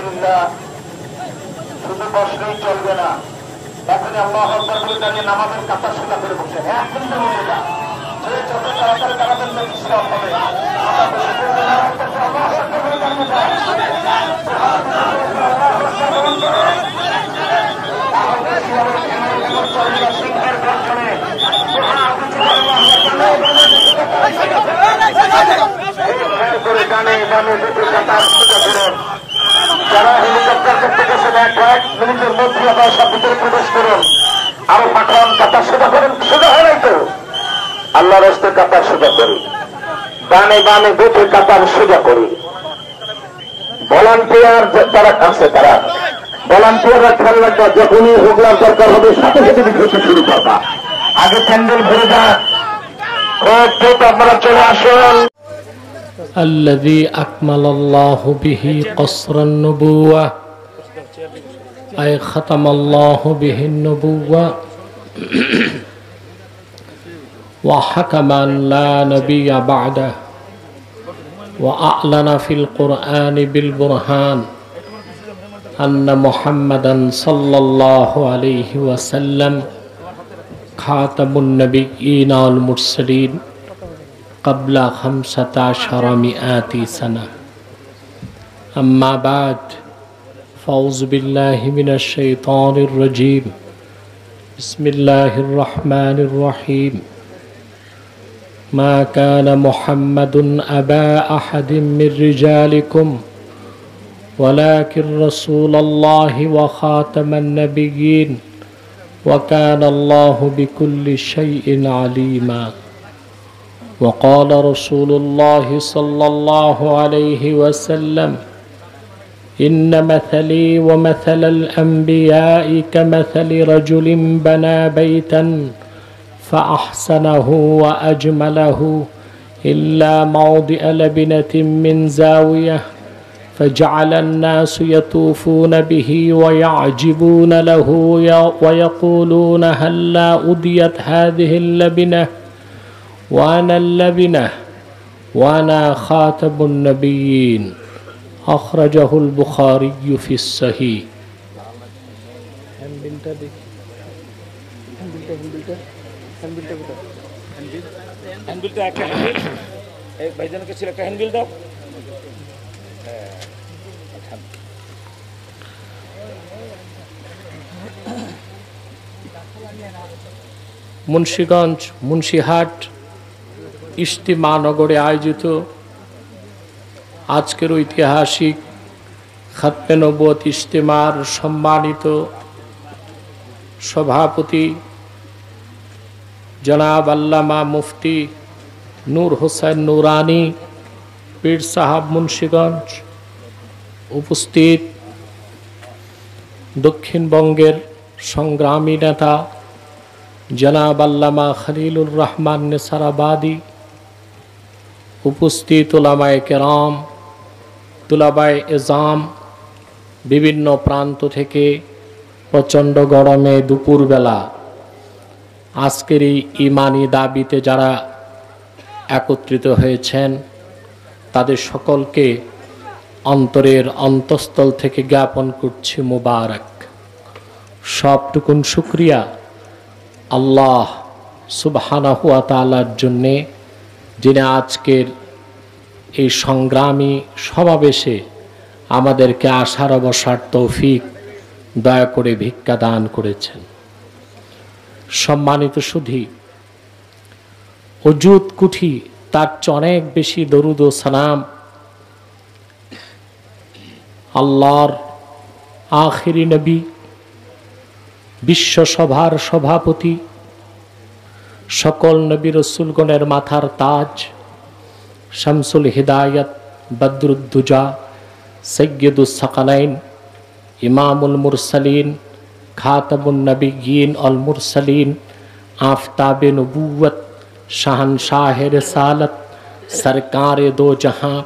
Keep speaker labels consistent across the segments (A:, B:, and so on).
A: আলহামদুলিল্লাহ শুধু বসলেই চলবে না, এখন আল্লাহু আকবার বলে দাঁড়িয়ে নামাজের কাতা সোজা করে বসে 1 মিনিটের মধ্যে না, যে যত তাড়াতাড়ি দাঁড়াবেন না ইসলাম হবে। সিংহের গর্জনে করে গানে গানে দুটো কাতার সোজা করুন। যারা হেলিকপ্টার করতে গেছেন 1 মিনিটের মধ্যে আবার সব ভিতরে প্রবেশ করুন। আরো পাঠান, কাতার সোজা করেন। সোজা হয় নাই তো, আল্লাহর রাস্তে কাতার সোজা করি, ডানে বামে দুটো কাতার সোজা করি। ভলান্টিয়ার যারা আছে তারা ভলান্টিয়াররা খেয়াল রাখবা, যখনই হুগলার দরকার হবে সাথে সাথে বিক্রতি শুরু করবা। আগে প্যান্ডেল ভরে যাক, খুব আপনারা চলে আসুন।
B: الذي أكمل الله به قصر النبوة أي ختم الله به النبوة وحكم أن لا نبي بعده وأعلن في القرآن بالبرهان أن محمدا صلى الله عليه وسلم خاتم النبيين والمرسلين قبل 1500 سنة. أما بعد فأعوذ بالله من الشيطان الرجيم. بسم الله الرحمن الرحيم. ما كان محمد أبا أحد من رجالكم ولكن رسول الله وخاتم النبيين وكان الله بكل شيء عليما. وقال رسول الله صلى الله عليه وسلم إن مثلي ومثل الأنبياء كمثل رجل بنى بيتا فأحسنه وأجمله إلا موضع لبنة من زاوية فجعل الناس يطوفون به ويعجبون له ويقولون هلا أضيت هذه اللبنة وأنا اللبنة وأنا خاتم النبيين. أخرجه البخاري في الصحيح. মুন্সিগঞ্জ মুন্সিহাট ইজতিমা নগরে আয়োজিত আজকের ঐতিহাসিক খাতমে নবুয়ত ইজতিমার সম্মানিত সভাপতি জনাব আল্লামা মুফতি নূর হোসেন নুরানি পীর সাহাব মুন্সিগঞ্জ, উপস্থিত দক্ষিণবঙ্গের সংগ্রামী নেতা জনাব আল্লামা খলিলুর রহমান নেসারাবাদী, উপস্থিত উলামায়ে কেরাম, তুলাবায়ে এজাম, বিভিন্ন প্রান্ত থেকে প্রচণ্ড গরমে দুপুরবেলা আজকের এই ইমানি দাবিতে যারা একত্রিত হয়েছেন তাদের সকলকে অন্তরের অন্তঃস্থল থেকে জ্ঞাপন করছি মুবারক। সবটুকুন শুকরিয়া আল্লাহ সুবহানাহু ওয়া তাআলার জন্যে, যিনি আজকের এই সংগ্রামী সমাবেশে আমাদেরকে আসার বসার তৌফিক দয়া করে ভিক্ষা দান করেছেন। সম্মানিত সুধী, ওজুদ কুঠি তার চেয়ে অনেক বেশি দরুদ ও সালাম আল্লাহর আখিরি নবী, বিশ্বসভার সভাপতি, সকল নবী রসুলগণের মাথার তাজ, শামসুল হিদায়াত, বদরুদ্দুজা, সৈয়দুস সাকালাইন, ইমামুল মুরসালিন, খাতামুন নবিয়্যিন অল মুরসালিন, আফতাবে নবুওয়ত, শাহনশাহে রিসালত, সরকারে দো জাহাं,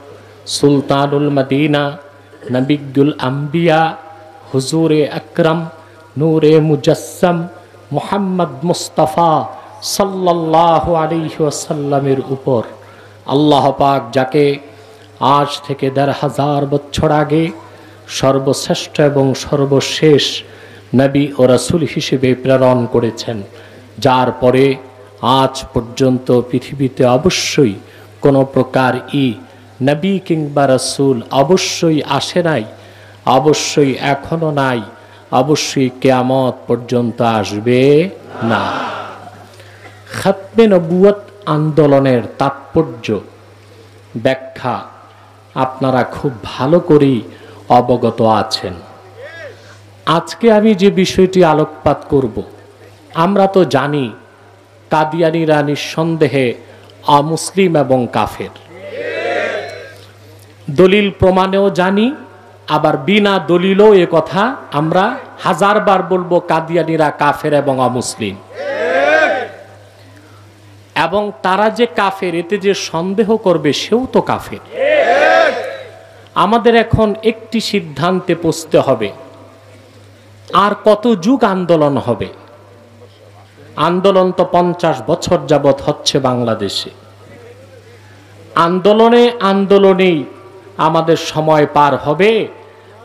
B: সুলতানুল মদিনা, নবিয়ুল আম্বিয়া, হুজুরে আকরম, নূরে মুজস্সম মুহাম্মদ মুস্তাফা সাল্লাল্লাহু আলাইহি ওয়াসাল্লামের উপর আল্লাহ পাক যাকে আজ থেকে ১৫০০ বছর আগে সর্বশ্রেষ্ঠ এবং সর্বশেষ নবী ও রাসূল হিসেবে প্রেরণ করেছেন, যার পরে আজ পর্যন্ত পৃথিবীতে অবশ্যই কোনো প্রকার নবী কিংবা রাসূল অবশ্যই আসে নাই, অবশ্যই এখনো নাই, অবশ্যই কিয়ামত পর্যন্ত আসবে না। খাতমে নবুয়ত আন্দোলনের তাৎপর্য ব্যাখ্যা আপনারা খুব ভালো করেই অবগত আছেন। আজকে আমি যে বিষয়টি আলোকপাত করব, আমরা তো জানি কাদিয়ানীরা নিঃসন্দেহে অমুসলিম এবং কাফের, দলিল প্রমাণেও জানি, আবার বিনা দলিলও এ কথা আমরা হাজারবার বলবো, কাদিয়ানীরা কাফের এবং অমুসলিম। এবং তারা যে কাফের এতে যে সন্দেহ করবে সেও তো কাফের। আমাদের এখন একটি সিদ্ধান্তে পৌঁছতে হবে, আর কত যুগ আন্দোলন হবে? আন্দোলন তো 50 বছর যাবৎ হচ্ছে বাংলাদেশে। আন্দোলনেই আমাদের সময় পার হবে,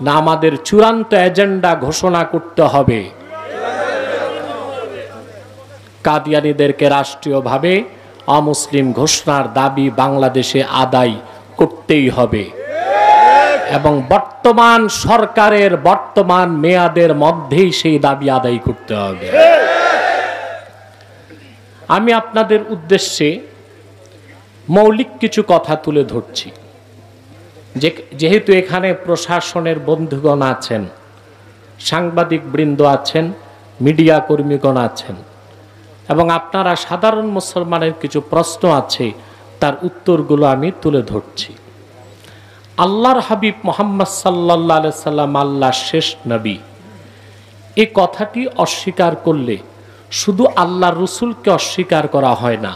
B: না আমাদের চূড়ান্ত এজেন্ডা ঘোষণা করতে হবে? কাদিয়ানীদেরকে রাষ্ট্রীয়ভাবে অমুসলিম ঘোষণার দাবি বাংলাদেশে আদায় করতেই হবে, এবং বর্তমান সরকারের বর্তমান মেয়াদের মধ্যেই সেই দাবি আদায় করতে হবে। আমি আপনাদের উদ্দেশ্যে মৌলিক কিছু কথা তুলে ধরছি। যেহেতু এখানে প্রশাসনের বন্ধুগণ আছেন, সাংবাদিক বৃন্দ আছেন, মিডিয়া কর্মীগণ আছেন, এবং আপনারা সাধারণ মুসলমানের কিছু প্রশ্ন আছে, তার উত্তরগুলো আমি তুলে ধরছি। আল্লাহর হাবিব মুহাম্মদ সাল্লাল্লাহু আলাইহি সাল্লাম আল্লাহর শেষ নবী, এই কথাটি অস্বীকার করলে শুধু আল্লাহর রাসূলকে অস্বীকার করা হয় না,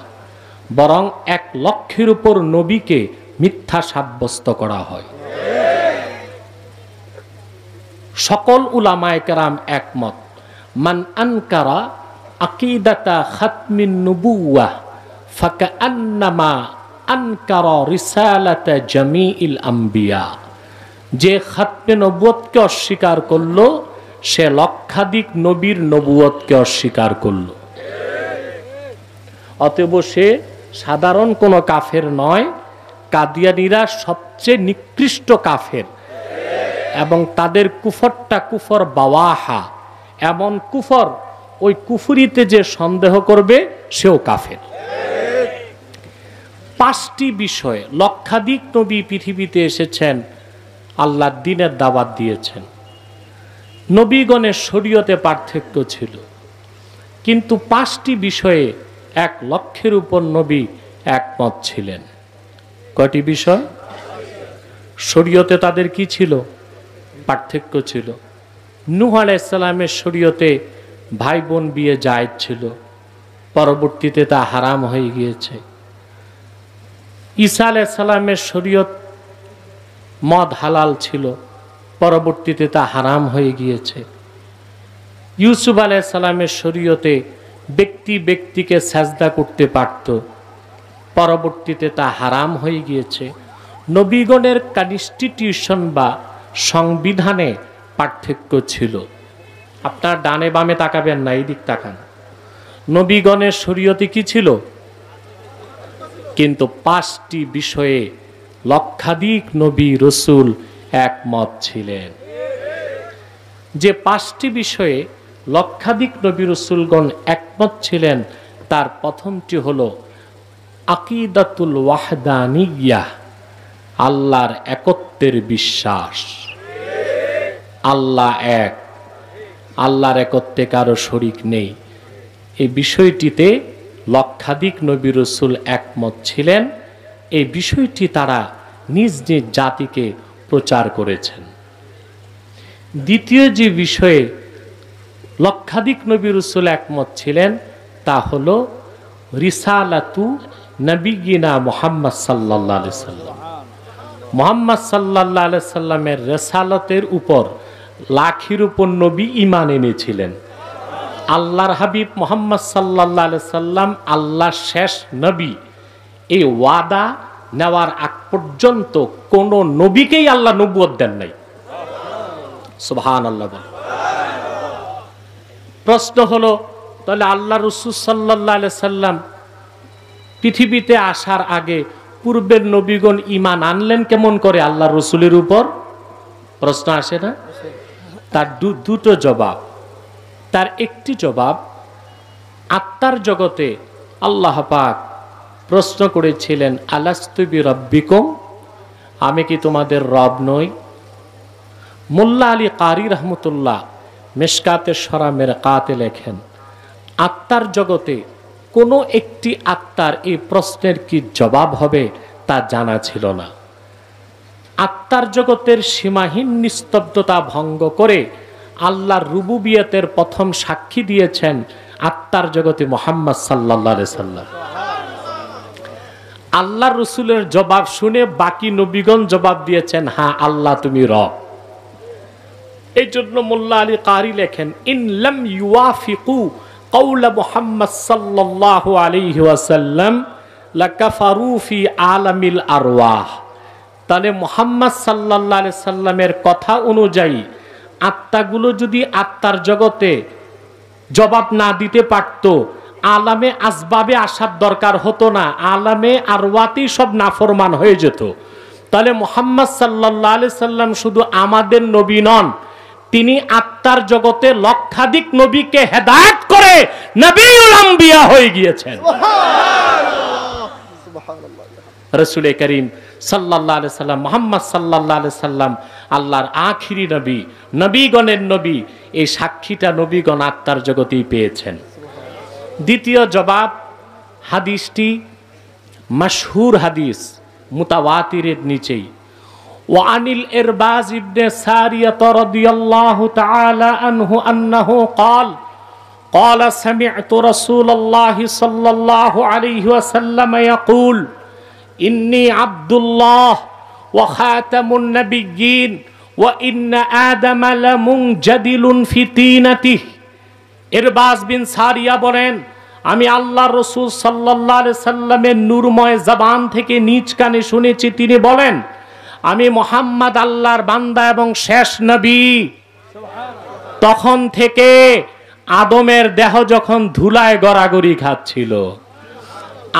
B: বরং 1 লক্ষের উপর নবীকে মিথ্যা সাব্যস্ত করা হয়। সকল উলামায়ে কেরাম একমত, মান আনকারা আকিদাতা খাতমিন নবুওয়াহ ফাকান্নামা আনকারা রিসালাতা জামিইল আম্বিয়া। যে খাতমে নবুয়তকে অস্বীকার করলো, সে লক্ষাধিক নবীর নবুয়তকে অস্বীকার করলো। অতএব সে সাধারণ কোনো কাফের নয়, কাদিয়ানীরা সবচেয়ে নিকৃষ্ট কাফের, এবং তাদের কুফরটা কুফর বাওয়াহা, এমন কুফর, ওই কুফরিতে যে সন্দেহ করবে সেও কাফের। 5টি বিষয়ে লক্ষাধিক নবী পৃথিবীতে এসেছেন, আল্লাহর দ্বীনের দাওয়াত দিয়েছেন। নবীগণের শরীয়তে পার্থক্য ছিল, কিন্তু 5টি বিষয়ে 1 লক্ষের উপর নবী একমত ছিলেন। কয়টি বিষয়? শরীয়তে তাদের কি ছিল? পার্থক্য ছিল। নূহ আলাইহিস সালামের শরীয়তে ভাই বোন বিয়ে জায়েজ ছিল, পরবর্তীতে তা হারাম হয়ে গিয়েছে। ঈসা আলাইহিস সালামের শরীয়ত মদ হালাল ছিল, পরবর্তীতে তা হারাম হয়ে গিয়েছে। ইউসুফ আলাইহিস সালামের শরীয়তে ব্যক্তি ব্যক্তিকে সাজদা করতে পারত, পরবর্তীতে তা হারাম হয়ে গিয়েছে। নবীগণের কনস্টিটিউশন বা সংবিধানে পার্থক্য ছিল। আপনার ডানে বামে তাকাবেন না, এই দিক তাকান। নবীগণের শরীয়তে কি ছিল? কিন্তু 5টি বিষয়ে লক্ষাধিক নবী রাসূল একমত ছিলেন। যে 5টি বিষয়ে লক্ষাধিক নবী রাসূলগণ একমত ছিলেন, তার প্রথমটি হলো আকিদাতুল ওয়াহদানিয়াহ, আল্লাহর একত্বের বিশ্বাস। আল্লাহ এক, আল্লাহর একত্বে কারো শরীক নেই। এই বিষয়টিতে লক্ষাধিক নবী রাসূল একমত ছিলেন। এই বিষয়টি তারা নিজ নিজ জাতিকে প্রচার করেছেন। দ্বিতীয় যে বিষয়ে লক্ষাধিক নবী রাসূল একমত ছিলেন, তা হলো রিসালাতু নবিয়িনা মুহাম্মদ সাল্লাল্লাহু আলাইহি সাল্লাম। মুহাম্মদ সাল্লাল্লাহু আলাইহি সাল্লামের রিসালাতের উপর লাখের উপর নবী ঈমান এনেছিলেন। আল্লাহর হাবিব মুহাম্মদ সাল্লাল্লাহু আলাইহি সাল্লাম আল্লাহর শেষ নবী, এই ওয়াদা নেওয়ার আগ পর্যন্ত কোন নবীকেই আল্লাহ নবুয়ত দেন নাই। সুবহানাল্লাহ বল। প্রশ্ন হলো, তাহলে আল্লাহ রাসূল সাল্লাল্লাহু আলাইহি সাল্লাম পৃথিবীতে আসার আগে পূর্বের নবীগণ ঈমান আনলেন কেমন করে আল্লাহ রাসূলের উপর? প্রশ্ন আসে না? তার দুটো জবাব। তার একটি জবাব, আত্মার জগতে আল্লাহ পাক প্রশ্ন করেছিলেন, আলাস্তু বিরাব্বিকুম, আমি কি তোমাদের রব নই? মোল্লা আলী কারি রহমতুল্লাহ মিশকাতে শরামের কাতে লেখেন, আত্মার জগতে কোনো একটি আত্মার এই প্রশ্নের কি জবাব হবে তা জানা ছিল না। আত্মার জগতের সীমাহীন নিস্তব্ধতা ভঙ্গ করে আল্লাহর রুবুবিয়তের প্রথম সাক্ষী দিয়েছেন আত্মার জগতে মুহাম্মদ সাল্লাল্লাহু আলাইহি সাল্লাম। আল্লাহর রাসূলের জবাব শুনে বাকি নবীগণ জবাব দিয়েছেন, হ্যাঁ আল্লাহ তুমি রব। এই জন্য মোল্লা আলী কারি লেখেন, ইন লাম ইউয়াফিকু কওলা মুহাম্মদ সাল্লাল্লাহু আলাইহি ওয়াসাল্লাম লাকাফারু ফি আলামিল আরওয়াহ। তাহলে মুহাম্মদ সাল্লাল্লাহু আলাইহি সাল্লামের কথা অনুযায়ী আত্মাগুলো যদি আত্মার জগতে জবাব না দিতে পারত, আলামে আসবাবে আসার দরকার হতো না, আলামে আরওয়াতেই সব নাফরমান হয়ে যেত। তাহলে মুহাম্মদ সাল্লাল্লাহু আলাইহি সাল্লাম শুধু আমাদের নবী নন, তিনি আত্মার জগতে লক্ষাধিক নবীকে হেদায়েত করে নবীউল আম্বিয়া হয়ে গিয়েছেন। রাসূল করিম সাল্লাল্লাহু আলাইহি সাল্লাম, মুহাম্মদ সাল্লাল্লাহু আলাইহি সাল্লাম আল্লাহর আখিরি নবী, নবীগণের নবী। এই সাক্ষীটা নবীগণ আত্মার জগতেই পেয়েছেন। দ্বিতীয় জবাব, হাদিসটি মাশহুর হাদিস, মুতাওয়াতিরের নিচেই। ওয়ানিল ইরবাজ ইবনে সারিয়াহ রাদিয়াল্লাহু তাআলা আনহু আন্নাহু قال قال سمعت رسول الله صلى الله عليه وسلم يقول إني عبد الله وخاتم النبيين وإن آدم لمنجدل في طينته। ইরবাজ বিন সারিয়া বলেন, আমি আল্লাহর রাসূল সাল্লাল্লাহু আলাইহি সাল্লামের নূরময় জবান থেকে নিজ কানে শুনেছি, তিনি বলেন, আমি মুহাম্মদ আল্লাহর বান্দা এবং শেষ নবী। তখন থেকে আদমের দেহ যখন ধুলায় গড়াগড়ি খাচ্ছিল,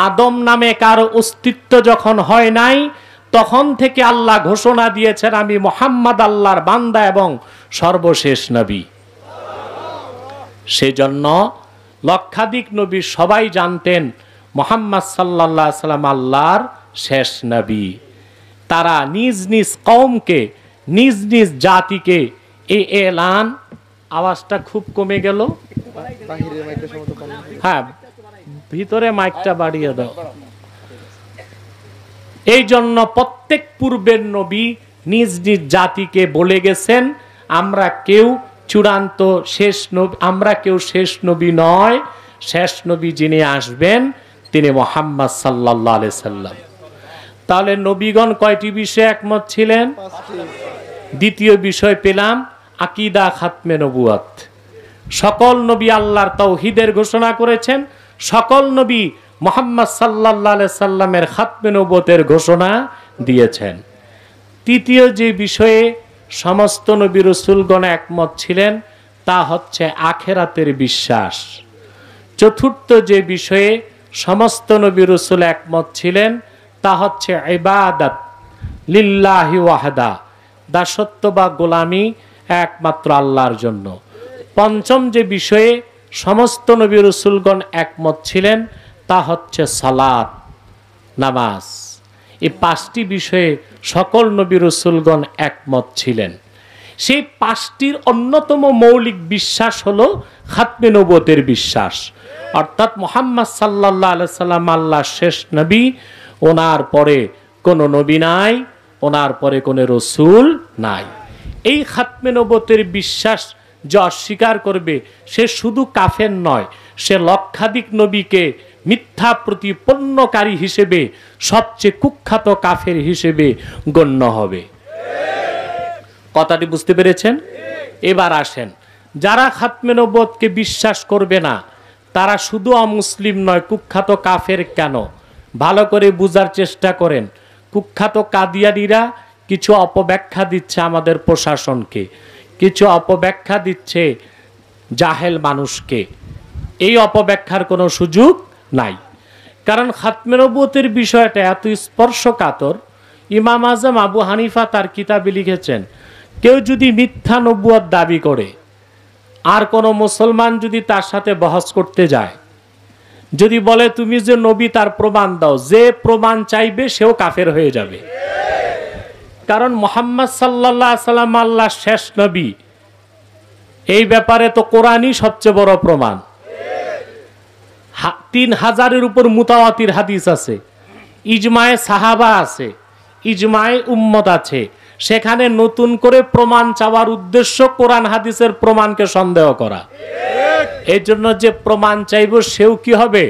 B: আদম নামে কারো অস্তিত্ব যখন হয় নাই, তখন থেকে আল্লাহ ঘোষণা দিয়েছেন, আমি মুহাম্মদ আল্লাহর বান্দা এবং সর্বশেষ নবী। সেজন্য লক্ষাধিক নবী সবাই জানতেন মুহাম্মদ সাল্লাল্লাহু আলাইহি সাল্লাম আল্লাহর শেষ নবী। তারা নিজ নিজ কওমকে, নিজ নিজ জাতিকে এই এলান, আওয়াজটা খুব কমে গেল, হ্যাঁ ভিতরে মাইকটা বাড়িয়ে দাও। এই জন্য প্রত্যেক পূর্বের নবী নিজ নিজ জাতিকে বলে গেছেন, আমরা কেউ চূড়ান্ত শেষ নবী, আমরা কেউ শেষ নবী নয়, শেষ নবী যিনি আসবেন তিনি মুহাম্মদ সাল্লাল্লাহু আলাইহি সাল্লাম। তাহলে নবীগণ কয়টি বিষয়ে একমত ছিলেন? দ্বিতীয় বিষয় পেলাম আকীদা খাতমে নবুয়ত। সকল নবী আল্লাহর তাওহীদের ঘোষণা করেছেন, সকল নবী মুহাম্মদ সাল্লাল্লাহু আলাইহি সাল্লামের খাতমে নবুয়তের ঘোষণা দিয়েছেন। তৃতীয় যে বিষয়ে সমস্ত নবী রাসূলগণ একমত ছিলেন তা হচ্ছে আখিরাতের বিশ্বাস। চতুর্থ যে বিষয়ে সমস্ত নবী রাসূল একমত ছিলেন তা হচ্ছে ইবাদত লিল্লাহি ওয়াহদা, দাসত্ব বা গোলামি একমাত্র আল্লাহর জন্য। পঞ্চম যে বিষয়ে সমস্ত নবী রাসূলগণ একমত ছিলেন তা হচ্ছে সালাত, নামাজ। এই পাঁচটি বিষয়ে সকল নবী রাসূলগণ একমত ছিলেন। সেই পাঁচটির অন্যতম মৌলিক বিশ্বাস হলো খাতমে নবুয়তের বিশ্বাস, অর্থাৎ মুহাম্মদ সাল্লাল্লাহু আলাইহি সাল্লাম আল্লাহর শেষ নবী, ওনার পরে কোনো নবী নাই, ওনার পরে কোনো রাসূল নাই। এই খাতমে নবুয়তের বিশ্বাস যে অস্বীকার করবে সে শুধু কাফের নয়, সে লক্ষাধিক নবীকে মিথ্যা প্রতিপন্নকারী হিসেবে সবচেয়ে কুখ্যাত কাফের হিসেবে গণ্য হবে। কথাটি বুঝতে পেরেছেন? এবার আসেন, যারা খাতমে নবুয়তকে বিশ্বাস করবে না তারা শুধু অমুসলিম নয়, কুখ্যাত কাফের কেন? ভালো করে বুঝার চেষ্টা করেন। কুখ্যাত কাদিয়ানীরা কিছু অপব্যাখ্যা দিচ্ছে আমাদের প্রশাসনকে, কিছু অপব্যাখ্যা দিচ্ছে জাহেল মানুষকে। এই অপব্যাখ্যার কোনো সুযোগ নাই, কারণ খাতমে নবুয়তের বিষয়টা এত স্পর্শকাতর। ইমাম আজম আবু হানিফা তার কিতাবে লিখেছেন, কেউ যদি মিথ্যা নবুয়ত দাবি করে আর কোনো মুসলমান যদি তার সাথে বহস করতে যায়, যদি বলে তুমি যে নবী তার প্রমাণ দাও, যে প্রমাণ চাইবে সেও কাফের হয়ে যাবে। কারণ মুহাম্মদ সাল্লাল্লাহু আলাইহি সাল্লাম আল্লাহর শেষ নবী, এই ব্যাপারে তো কোরআনই সবচেয়ে বড় প্রমাণ। 3000-এর উপর মুতাওয়াতির হাদিস আছে, ইজমায়ে সাহাবা আছে, ইজমায়ে উম্মত আছে। সেখানে নতুন করে প্রমাণ চাওয়ার উদ্দেশ্য কোরআন হাদিসের প্রমাণকে সন্দেহ করা। এই জন্য যে প্রমাণ চাইব সেও কি হবে?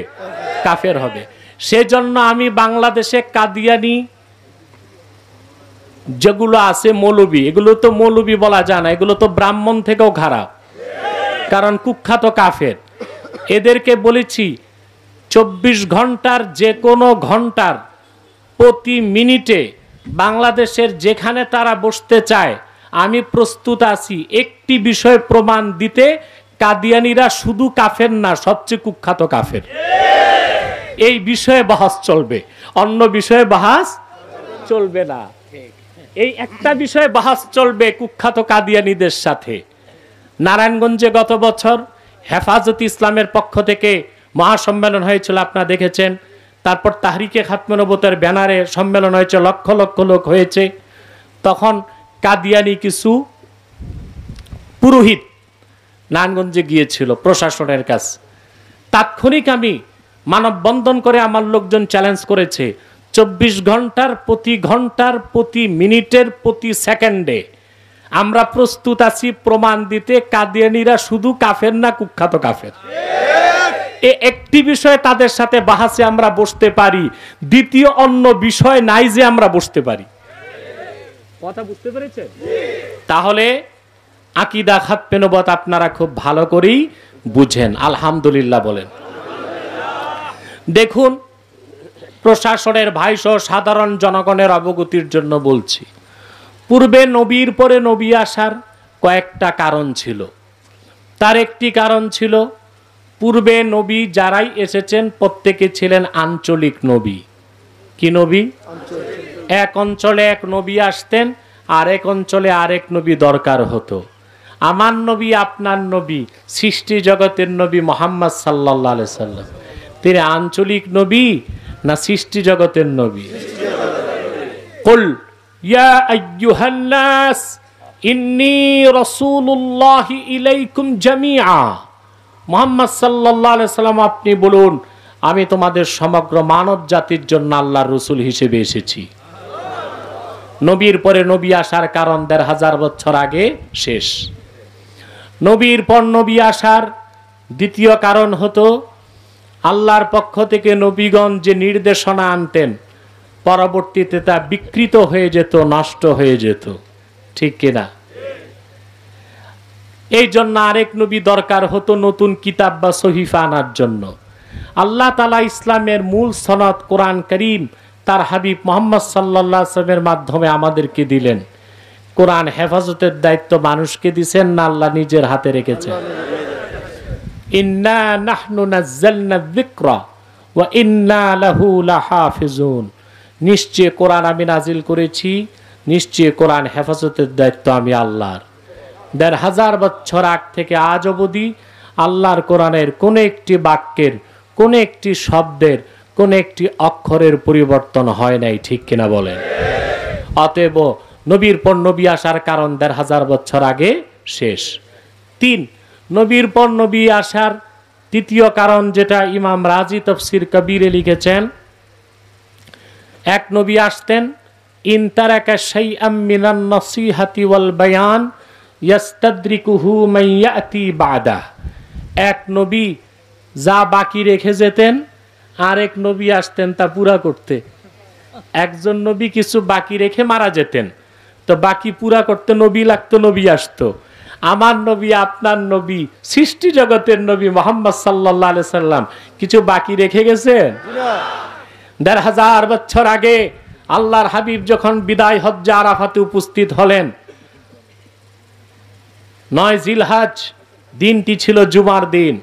B: কাফের হবে। সেজন্য আমি বাংলাদেশে কাদিয়ানি যেগুলো আছে মৌলবী, এগুলো তো মৌলবী বলা যায় না, এগুলো তো ব্রাহ্মণ থেকেও খারাপ, কারণ কুখ্যাত কাফের। এদেরকে বলেছি 24 ঘন্টার যে কোনো ঘন্টার প্রতি মিনিটে বাংলাদেশের যেখানে তারা বসতে চায় আমি প্রস্তুত আছি একটি বিষয় প্রমাণ দিতে, কাদিয়ানিরা শুধু কাফের না, সবচেয়ে কুখ্যাত কাফের। এই বিষয়ে বহস চলবে, অন্য বিষয়ে বহস চলবে না। এই একটা বিষয়ে বহস চলবে কুখ্যাত কাদিয়ানিদের সাথে। নারায়ণগঞ্জে গত বছর হেফাজত ইসলামের পক্ষ থেকে মহাসম্মেলন হয়েছিল, আপনারা দেখেছেন। তারপর তাহরিকে খাতমে নবুয়তের ব্যানারে সম্মেলন হয়েছে, লক্ষ লক্ষ লোক হয়েছে। তখন কাদিয়ানি কিছু পুরোহিত নারায়ণগঞ্জে গিয়েছিল প্রশাসনের কাছে। তাৎক্ষণিক আমি মানববন্ধন করে আমার লোকজন চ্যালেঞ্জ করেছে, 24 ঘন্টার প্রতি মিনিটের প্রতি সেকেন্ডে আমরা প্রস্তুত আছি প্রমাণ দিতে কাদিয়ানিরা শুধু কাফের না, কুখ্যাত কাফের। একটি বিষয়ে তাদের সাথে বাহাসে আমরা বসতে পারি, দ্বিতীয় অন্য বিষয় নাই যে আমরা বসতে পারি। কথা বুঝতে পেরেছেন? তাহলে আকীদা খাতমে নবুয়ত আপনারা খুব ভালো করেই বুঝেন। আলহামদুলিল্লাহ বলেন। দেখুন, প্রশাসনের ভাইসহ সাধারণ জনগণের অবগতির জন্য বলছি, পূর্বে নবীর পরে নবী আসার কয়েকটা কারণ ছিল। তার একটি কারণ ছিল, পূর্বে নবী যারাই এসেছেন প্রত্যেকে ছিলেন আঞ্চলিক নবী। কি নবী? এক অঞ্চলে এক নবী আসতেন, আর এক অঞ্চলে আরেক নবী দরকার হতো। আমার নবী, আপনার নবী, সৃষ্টি জগতের নবী মুহাম্মদ সাল্লাল্লাহু আলাইহি সাল্লাম, তিনি আঞ্চলিক নবী না সৃষ্টি জগতের নবী? কুল ইয়া আইয়ুহান নাস ইন্নী রাসূলুল্লাহি ইলাইকুম জামিআ। মুহাম্মদ সাল্লাল্লাহু আলাইহি সাল্লাম, আপনি বলুন আমি তোমাদের সমগ্র মানব জাতির জন্য আল্লাহর রাসূল হিসেবে এসেছি। নবীর পরে নবী আসার কারণ ১৫০০ বছর আগে শেষ। নবীর পর নবী আসার দ্বিতীয় কারণ হতো, আল্লাহর পক্ষ থেকে নবীগণ যে নির্দেশনা আনতেন পরবর্তীতে তা বিকৃত হয়ে যেত, নষ্ট হয়ে যেত। ঠিক কিনা? এই জন্য আরেক নবী দরকার হতো নতুন কিতাব বা সহিফা আনার জন্য। আল্লাহ তাআলা ইসলামের মূল সনদ কোরআন কারীম তার হাবিব মুহাম্মদ সাল্লাল্লাহু আলাইহি ওয়াসাল্লামের মাধ্যমে আমাদেরকে দিলেন। কোরআন হেফাজতের দায়িত্ব মানুষকে দিবেন না আল্লাহ নিজের হাতে রেখেছেন? ইন্না নাহনু নাযালনা যিকরা ওয়া ইন্না লাহু লাহাফিজুন। নিশ্চয় কোরআন আমি নাজিল করেছি, নিশ্চয় কোরআন হেফাজতের দায়িত্ব আমি আল্লাহর। ১৫০০ বছর আগ থেকে আজ অবধি আল্লাহর কোরআনের কোন একটি বাক্যের, কোন একটি শব্দের, কোন একটি অক্ষরের পরিবর্তন হয় নাই। ঠিক কিনা বলেন? অতএব নবীর পর নবী আসার কারণ ১৫০০ বছর আগে শেষ। ৩, নবীর পর নবী আসার তৃতীয় কারণ, যেটা ইমাম রাজি তাফসীর কবিরে লিখেছেন, এক নবী আসতেন, ইন তারাকা শাইআম মিনান নসিহাতি ওয়াল বায়ান ইয়াস্তাদরিকুহু মান ইয়াতি বাদা। এক নবী যা বাকি রেখে যেতেন, আরেক নবী আসতেন তা পুরা করতে। একজন নবী কিছু বাকি রেখে মারা যেতেন, তো বাকি পুরা করতে নবী লাগতো, নবী আসতো। আমার নবী, আপনার নবী, সৃষ্টি জগতের নবী মুহাম্মদ সাল্লাল্লাহু আলাইহি সাল্লাম কিছু বাকি রেখে গেছেন? ১৫০০ বছর আগে আল্লাহর হাবিব যখন বিদায় হজ্জে আরাফাতে উপস্থিত হলেন, 9 জিলহজ দিনটি ছিল জুমার দিন।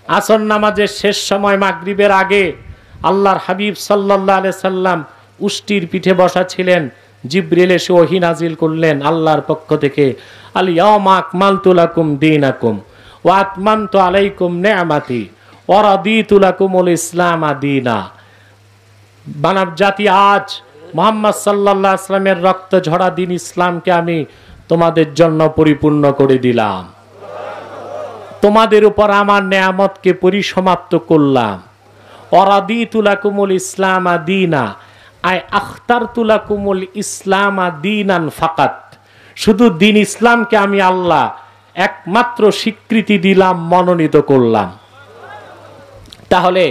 B: আসর নামাজের শেষ সময় মাগরিবের আগে আল্লাহর হাবিব সাল্লাল্লাহু আলাইহি সাল্লাম উষ্টির পিঠে বসা ছিলেন। জিবরিল এসে ওহী নাজিল করলেন আল্লাহর পক্ষ থেকে, আল ইয়াউমা আকমালতু লাকুম দীনাকুম ওয়া আতমামতু আলাইকুম নি'মাতি ওয়া রাদিতু লাকুমুল ইসলাম দীনা। মানব জাতি আজ মুহাম্মদ সাল্লাল্লাহু আলাইহি সাল্লামের রক্ত ঝরা দিন ইসলামকে আমি তোমাদের জন্য পরিপূর্ণ করে দিলাম, তোমাদের উপর আমার নেয়ামতকে পরিসমাপ্ত করলাম। ওয়া রাদিতু লাকুমুল ইসলাম দীনা, আই আখতারতু লাকুমুল ইসলাম দীনান ফাকাত, শুধু দিন ইসলামকে আমি আল্লাহ একমাত্র স্বীকৃতি দিলাম, মনোনীত করলাম। তাহলে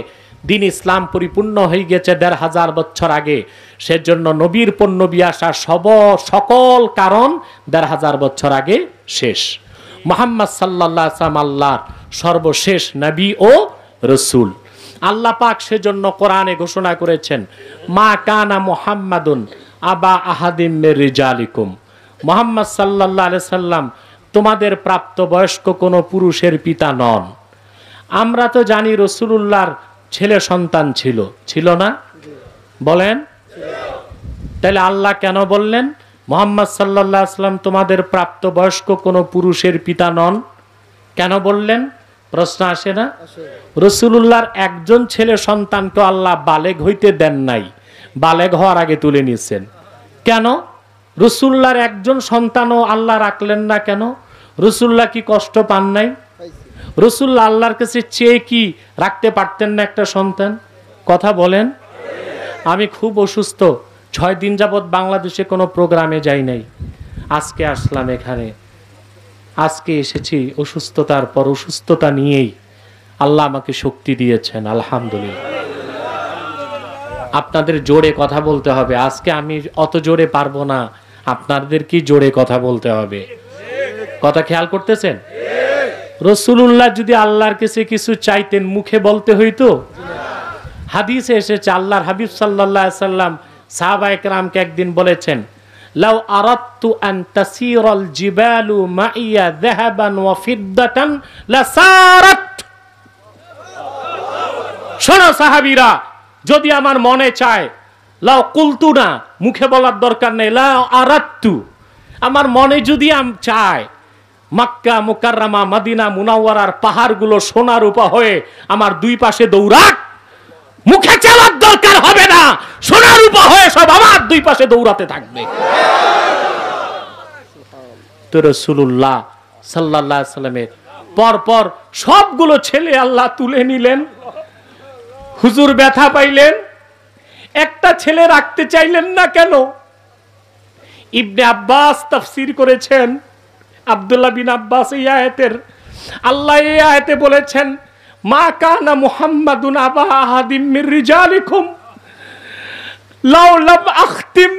B: দিন ইসলাম পরিপূর্ণ হয়ে গেছে ১৫০০ বছর আগে। সেজন্য নবীর পর নবী আসা সকল কারণ ১৫০০ বছর আগে শেষ। মুহাম্মদ সাল্লাল্লাহু আলাইহি ওয়াসাল্লাম আল্লাহর সর্বশেষ নবী ও রাসূল। আল্লাহ পাক সেজন্য কোরআনে ঘোষণা করেছেন, মা কানা মুহাম্মাদুন আবা আহাদিম মির রিজালিকুম, মুহাম্মদ সাল্লাল্লাহু আলাইহি সাল্লাম তোমাদের প্রাপ্তবয়স্ক কোনো পুরুষের পিতা নন। আমরা তো জানি রাসূলুল্লাহর ছেলে সন্তান ছিল না? বলেন। তাহলে আল্লাহ কেন বললেন মুহাম্মদ সাল্লাল্লাহু আলাইহি সাল্লাম তোমাদের প্রাপ্তবয়স্ক কোনো পুরুষের পিতা নন? কেন বললেন? প্রশ্ন আসে না? রাসূলুল্লাহর একজন ছেলে সন্তানকে আল্লাহ বালেগ হইতে দেন নাই, বালেগ হওয়ার আগে তুলে নিয়েছেন। কেন? রাসূলুল্লাহর একজন সন্তানও আল্লাহ রাখলেন না কেন? রাসূলুল্লাহ কি কষ্ট পান নাই? রাসূলুল্লাহ আল্লাহর কাছে চেয়ে কি রাখতে পারতেন না একটা সন্তান? কথা বলেন। আমি খুব অসুস্থ, 6 দিন যাবৎ বাংলাদেশে কোনো প্রোগ্রামে যাই নাই। আজকে আসলাম এখানে, আজকে এসেছি অসুস্থতার পর। অসুস্থতা নিয়েই আল্লাহ আমাকে শক্তি দিয়েছেন, আলহামদুলিল্লাহ। আপনাদের জোরে কথা বলতে হবে। আজকে আমি অত জোরে পারবো না, আপনাদের কি জোরে কথা বলতে হবে। কথা খেয়াল করতেছেন? রাসূলুল্লাহ যদি আল্লাহর কাছে কিছু চাইতেন মুখে বলতে হইতো? হাদিসে এসেছে আল্লাহর হাবিব সাল্লাল্লাহু আলাইহি সাল্লাম সাহাবায়ে কেরামকে একদিন বলেছেন, লাউ আরাদতু আন তাসিরাল জিবালু মাইয়া যাহাবান ওয়া ফিদ্দাতান লাসারাত। শোনো সাহাবীরা, যদি আমার মনে চায়, লাউ কুলতু না, মুখে বলার দরকার নেই, লাউ আরাদতু, আমার মনে যদি চায় মক্কা মুকাররমা মদিনা মুনাওয়ারার পাহাড়গুলো সোনার রূপা হয়ে আমার দুই পাশে দৌড়াক, মুখে চালার দরকার হবে না, সোনার রূপা হয়ে সব আমার দুই পাশে দৌড়াতে থাকবে। তো রাসূলুল্লাহ সাল্লাল্লাহু আলাইহি সাল্লামের পর সবগুলো ছেলে আল্লাহ তুলে নিলেন। হুজুর ব্যথা পাইলেন, একটা ছেলে রাখতে চাইলেন না কেন? ইবনে আব্বাস তাফসীর করেছেন, আব্দুল্লাহ বিন আব্বাস এই আয়াতের, আল্লাহ এই আয়াতে বলেছেন, মা কানা মুহাম্মাদুন আবা আহাদিম মির রিজালিকুম লাউ লাম আখতিম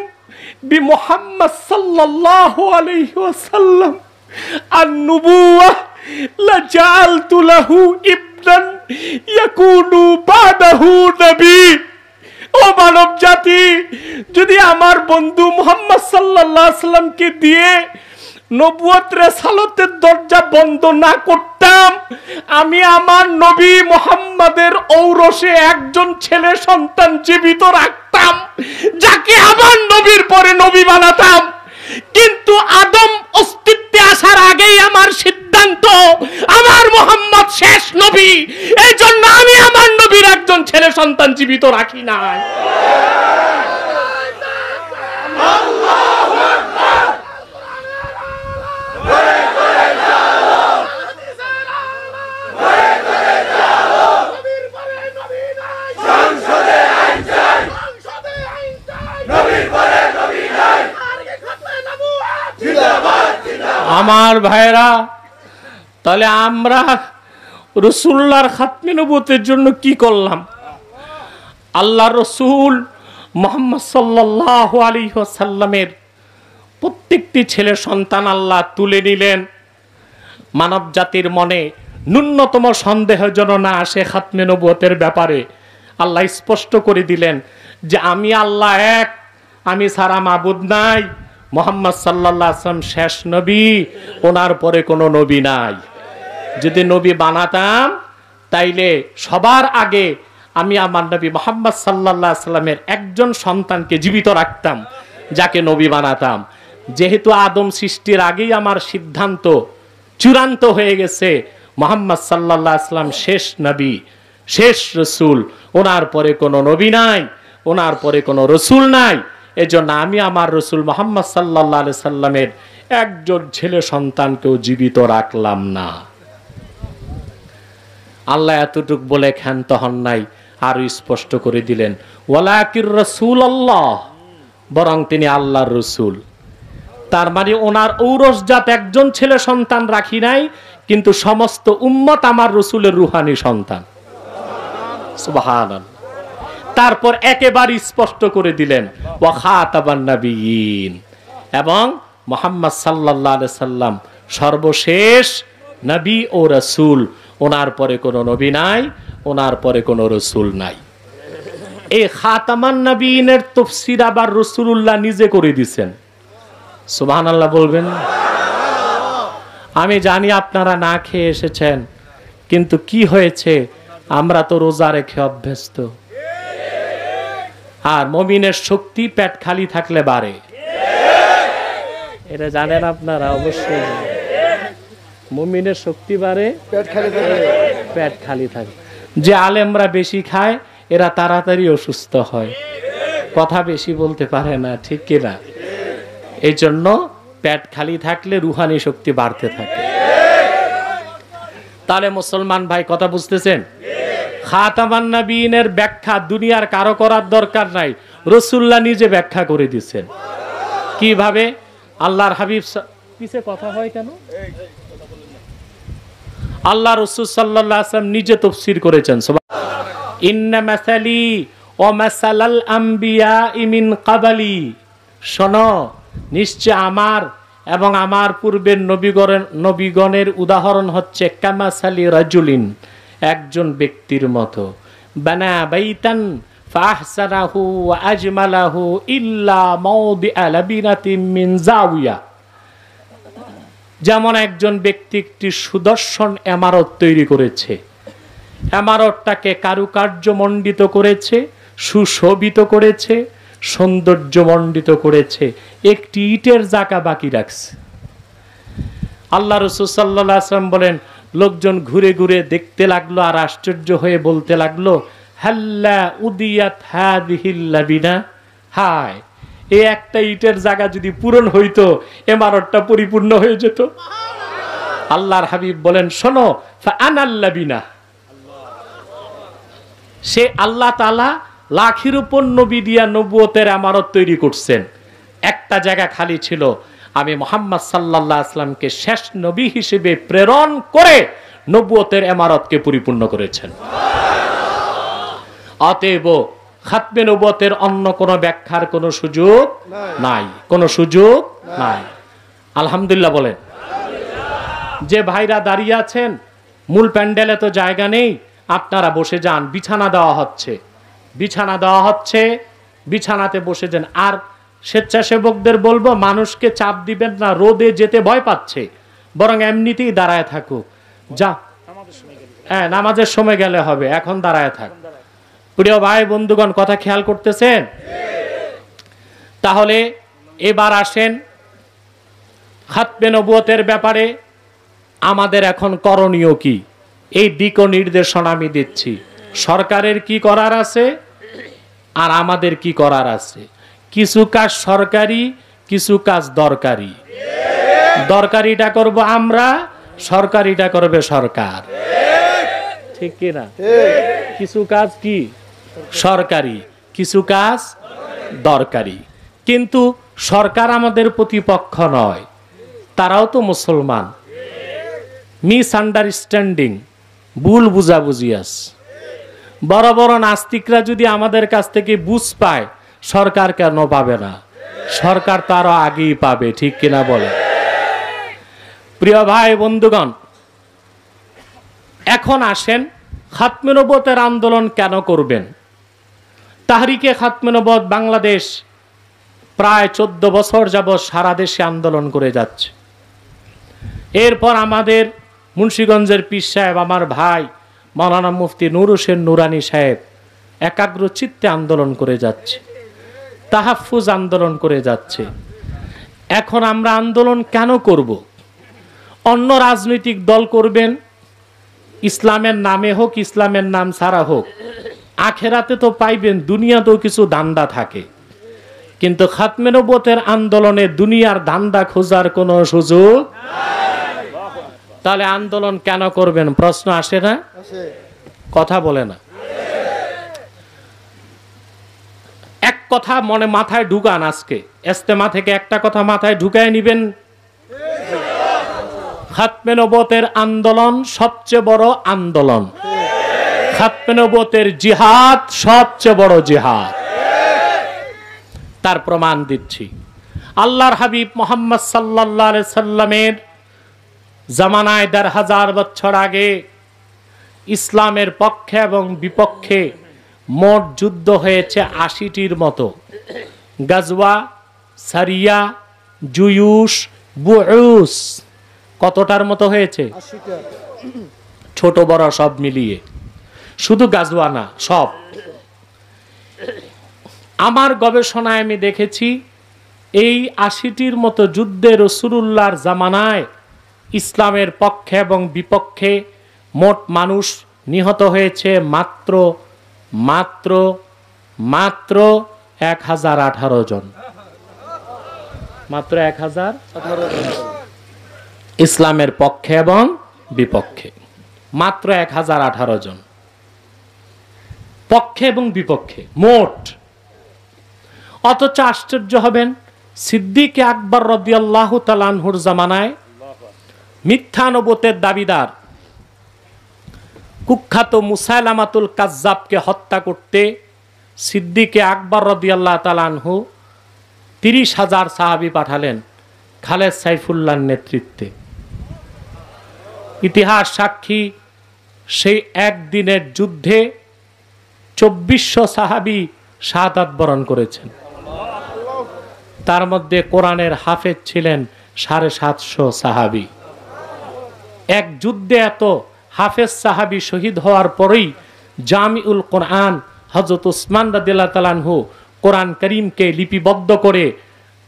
B: বি মুহাম্মদ সাল্লাল্লাহু আলাইহি ওয়াসাল্লাম আন-নুবুওয়াহ লাজাআলতু লাহু ইবনান ইয়াকুনু বাদাহু নবী। ও মানব জাতি, যদি আমার বন্ধু মুহাম্মদ সাল্লাল্লাহু আলাইহি ওয়াসাল্লামকে দিয়ে নবুয়ত রিসালাতের দরজা বন্ধ না করতাম, আমি আমার নবী মুহাম্মাদের ঔরসে একজন ছেলে সন্তান জীবিত রাখতাম, যাকে আমার নবীর পরে নবী বানাতাম। কিন্তু আদম অস্তিত্বে আসার আগেই আমার সিদ্ধান্ত, আমার মুহাম্মদ শেষ নবী, এই জন্য আমি আমার নবীর একজন ছেলে সন্তান জীবিত রাখি নাই। আমার ভাইরা, তাহলে আমরা রাসূলুল্লাহর খাতমে নবুয়তের জন্য কি করলাম? আল্লাহর রাসূল মুহাম্মদ সাল্লাল্লাহু আলাইহি ওয়াসাল্লামের প্রত্যেকটি ছেলে সন্তান আল্লাহ তুলে নিলেন। মানব জাতির মনে ন্যূনতম সন্দেহ যেন না আসে খাতমে নবুয়তের ব্যাপারে। আল্লাহ স্পষ্ট করে দিলেন যে আমি আল্লাহ এক, আমি ছাড়া মাবুদ নাই, মুহাম্মদ সাল্লাল্লাহু আলাইহি ওয়াসাল্লাম শেষ নবী, ওনার পরে কোনো নবী নাই। যদি নবী বানাতাম তাইলে সবার আগে আমি আমার নবী মুহাম্মদ সাল্লাল্লাহু আলাইহি ওয়াসাল্লামের একজন সন্তানকে জীবিত রাখতাম, যাকে নবী বানাতাম। যেহেতু আদম সৃষ্টির আগেই আমার সিদ্ধান্ত চূড়ান্ত হয়ে গেছে, মুহাম্মদ সাল্লাল্লাহু আলাইহি ওয়াসাল্লাম শেষ নবী, শেষ রসুল, ওনার পরে কোনো নবী নাই, ওনার পরে কোনো রসুল নাই। এজন্য আমি আমার রসুল মুহাম্মদ সাল্লাল্লাহু আলাইহি সাল্লামের একজন ছেলে সন্তানকেও জীবিত রাখলাম না। আল্লাহ এতটুক বলে ক্ষান্ত হন নাই, আরো স্পষ্ট করে দিলেন, ওয়ালাকির রাসূলুল্লাহ, বরং তিনি আল্লাহর রসুল। তার মানে ওনার ঔরসজাত একজন ছেলে সন্তান রাখি নাই, কিন্তু সমস্ত উম্মত আমার রসুলের রুহানি সন্তান। সুবহানাল্লাহ। তারপর একেবারে স্পষ্ট করে দিলেন, ওয়া খাতাবান নাবিয়িন, এবং মুহাম্মদ সাল্লাল্লাহু আলাইহি সাল্লাম সর্বশেষ নবী ও রাসূল, ওনার পরে কোনো নবী নাই, ওনার পরে কোনো রসুল নাই। এই খাতামান নবিয়িনের তাফসীর আবার রাসূলুল্লাহ নিজে করে দিয়েছেন। সুবহানাল্লাহ বলবেন। আমি জানি আপনারা না খেয়ে এসেছেন, কিন্তু কি হয়েছে, আমরা তো রোজা রেখে অভ্যস্ত। আর মুমিনের শক্তি পেট খালি থাকলে বাড়ে, এটা জানেন আপনারা অবশ্যই। মুমিনের শক্তি বাড়ে পেট খালি থাকে। যে আলেমরা বেশি খায় এরা তাড়াতাড়ি অসুস্থ হয়, কথা বেশি বলতে পারে না, ঠিক কিনা? এই জন্য পেট খালি থাকলে রুহানি শক্তি বাড়তে থাকে। তাহলে মুসলমান ভাই কথা বুঝতেছেন? খাতামান নবিয়িনের ব্যাখ্যা দুনিয়ার কারো করার দরকার নাই, রাসূলুল্লাহ নিজে ব্যাখ্যা করে দিয়েছেন। কিভাবে? আল্লাহর হাবিব কিসে কথা হয় কেন? আল্লাহ রাসূল সাল্লাল্লাহু আলাইহি ওয়াসাল্লাম নিজে তাফসীর করেছেন। ইন্না মাসালি ওয়া মাসালাল আমবিয়া মিন ক্বাবলি, শোনো, নিশ্চয় আমার এবং আমার পূর্বের নবীগণের উদাহরণ হচ্ছে কামাসালি রাজুলিন, একজন ব্যক্তির মতো, বানা বাইতান ফাহসানাহু ওয়া আজমালাহু ইল্লা মাওদিআ লাবিনাতিন মিন জাওিয়া, যেমন একজন ব্যক্তি একটি সুদর্শন ইমারত তৈরি করেছে, ইমারতটাকে কারুকার্য মণ্ডিত করেছে, সুশোভিত করেছে, সৌন্দর্যমণ্ডিত করেছে, একটি ইটের জায়গা বাকি রাখছে। আল্লাহ রাসূল সাল্লাল্লাহু আলাইহি ওয়াসাল্লাম বলেন, লোকজন ঘুরে ঘুরে দেখতে লাগলো আর আশ্চর্য হয়ে বলতে লাগলো, হাল্লা উদিয়াত হাযিহিল লাবিনা, হায়, এই একটা ইটের জায়গা যদি পূরণ হইতো ইমারতটা পরিপূর্ণ হয়ে যেত। আল্লাহর হাবিব বলেন, শোনো, ফাআনাল লাবিনা, সে আল্লাহ তাআলা লাখের উপর নবী দিয়া নবুয়তের ইমারত তৈরি করছেন, একটা জায়গা খালি ছিল, আমি মুহাম্মদ সাল্লাল্লাহু আলাইহি ওয়াসাল্লামকে শেষ নবী হিসেবে প্রেরণ করে নবুয়তের ইমারতকে পরিপূর্ণ করেছেন। অতএব খাতমে নবুয়তের অন্য কোনো ব্যাখ্যার কোনো সুযোগ নাই, কোনো সুযোগ নাই। আলহামদুলিল্লাহ বলেন। যে ভাইরা দাঁড়িয়ে আছেন, মূল প্যান্ডেলে তো জায়গা নেই, আপনারা বসে যান, বিছানা দেওয়া হচ্ছে, বিছানা দেওয়া হচ্ছে, বিছানাতে বসে যান। আর স্বেচ্ছাসেবকদের বলবো, মানুষকে চাপ দিবেন না, রোদে যেতে ভয় পাচ্ছে, বরং এমনিতেই দাঁড়ায় থাকুক। যা, হ্যাঁ, নামাজের সময় গেলে হবে, এখন দাঁড়ায় থাক। প্রিয় ভাই বন্ধুগণ, কথা খেয়াল করতেছেন? তাহলে এবার আসেন খাতমে নবুয়তের ব্যাপারে আমাদের এখন করণীয় কি, এই দিক ও নির্দেশনা আমি দিচ্ছি। সরকারের কি করার আছে আর আমাদের কি করার আছে। কিছু কাজ সরকারি, কিছু কাজ দরকারি। দরকারিটা করব আমরা, সরকারিটা করবে সরকার, ঠিক কিনা? কিছু কাজ কি সরকারি, কিছু কাজ দরকারি। কিন্তু সরকার আমাদের প্রতিপক্ষ নয়, তারাও তো মুসলমান। মিস আন্ডারস্ট্যান্ডিং, ভুল বুঝাবুঝি আছে। বড় বড় নাস্তিকরা যদি আমাদের কাছ থেকে বুঝ পায়, সরকার কেন পাবে না? সরকার তো আরো আগেই পাবে, ঠিক কিনা বলে? প্রিয় ভাই বন্ধুগণ, এখন আসেন খাতমে নবুয়তের আন্দোলন কেন করবেন। তাহরিকে খাতমে নবুয়ত বাংলাদেশ প্রায় 14 বছর যাবৎ সারা দেশে আন্দোলন করে যাচ্ছে। এরপর আমাদের মুন্সিগঞ্জের পীর সাহেব, আমার ভাই মাওলানা মুফতি নূর হোসেন নুরানি সাহেব একাগ্র চিত্তে আন্দোলন করে যাচ্ছে, তাহাফুজ আন্দোলন করে যাচ্ছে। এখন আমরা আন্দোলন কেন করব? অন্য রাজনৈতিক দল করবেন, ইসলামের নামে হোক, ইসলামের নাম ছাড়া হোক, আখেরাতে তো পাইবেন, দুনিয়াতেও কিছু দান্দা থাকে। কিন্তু খাতমে নবুয়তের আন্দোলনে দুনিয়ার দান্দা খোঁজার কোনো সুযোগ নাই। তাহলে আন্দোলন কেন করবেন? প্রশ্ন আসে না? কথা বলে না। এক কথা মনে মাথায় ঢুকান, আজকে ইজতেমা থেকে একটা কথা মাথায় ঢুকায় নিবেন। খাতমে নবুয়তের আন্দোলন সবচেয়ে বড় আন্দোলন, খাতমে নবুয়তের জিহাদ সবচেয়ে বড় জিহাদ। তার প্রমাণ দিচ্ছি। আল্লাহর হাবিব মুহাম্মদ সাল্লাল্লাহু আলাইহি সাল্লামের জামানায় ১৫০০ বছর আগে ইসলামের পক্ষে এবং বিপক্ষে মোট যুদ্ধ হয়েছে ৮০টির মতো। গাজওয়া, সারিয়া, জুয়ুস, বুউস, কতটার মতো হয়েছে? ছোট বড় সব মিলিয়ে, শুধু গাজওয়া না, সব। আমার গবেষণায় আমি দেখেছি এই ৮০টির মতো যুদ্ধে রাসূলুল্লাহর জামানায় ইসলামের পক্ষে এবং বিপক্ষে মোট মানুষ নিহত হয়েছে মাত্র মাত্র মাত্র ১০১৮ জন। মাত্র ১০১৮ ইসলামের পক্ষে এবং বিপক্ষে, মাত্র ১০১৮ জন পক্ষে এবং বিপক্ষে মোট। অথচ আশ্চর্য হবেন, সিদ্দিক আকবর রাদিয়াল্লাহু তাআলা আনহুর জামানায় মিথ্যা নবুয়তের দাবিদার কুখ্যাত মুসাইলামাতুল কাজ্জাবকে হত্যা করতে সিদ্দিক আকবর রাদিয়াল্লাহু তাআলা আনহু ৩০,০০০ সাহাবী পাঠালেন খালেদ সাইফুল্লাহর নেতৃত্বে। ইতিহাস সাক্ষী, সেই একদিনের যুদ্ধে ২৪০০ সাহাবী শাহাদাত বরণ করেছেন। তার মধ্যে কোরআনের হাফেজ ছিলেন ৭৫০ সাহাবী। এক যুদ্ধে এত হাফেজ সাহাবী শহীদ হওয়ার পরেই জামিউল কোরআন হযরত উসমান রাদিয়াল্লাহু তাআলা আনহু কোরআন করিমকে লিপিবদ্ধ করে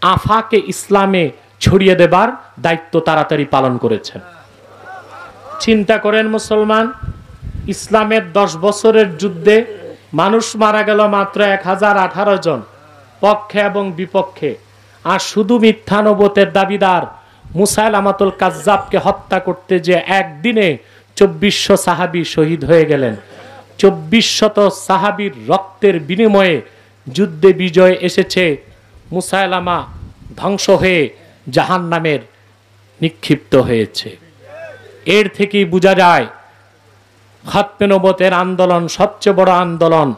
B: আফাকে ইসলামে ছড়িয়ে দেবার দায়িত্ব তাড়াতাড়ি পালন করেছেন। চিন্তা করেন মুসলমান, ইসলামের ১০ বছরের যুদ্ধে মানুষ মারা গেল মাত্র ১০১৮ জন পক্ষে এবং বিপক্ষে। আর শুধু মিথ্যা নবুয়তের দাবিদার মুসাইলামাতুল কাজ্জাবকে হত্যা করতে যে একদিনে ২৪০০ সাহাবী শহীদ হয়ে গেলেন। ২৪০০ সাহাবীর রক্তের বিনিময়ে যুদ্ধে বিজয় এসেছে। মুসাইলামা ধ্বংস হয়ে জাহান্নামের নিক্ষিপ্ত হয়েছে। এর থেকেই বোঝা যায় খাতমে নবুয়তের আন্দোলন সবচেয়ে বড় আন্দোলন,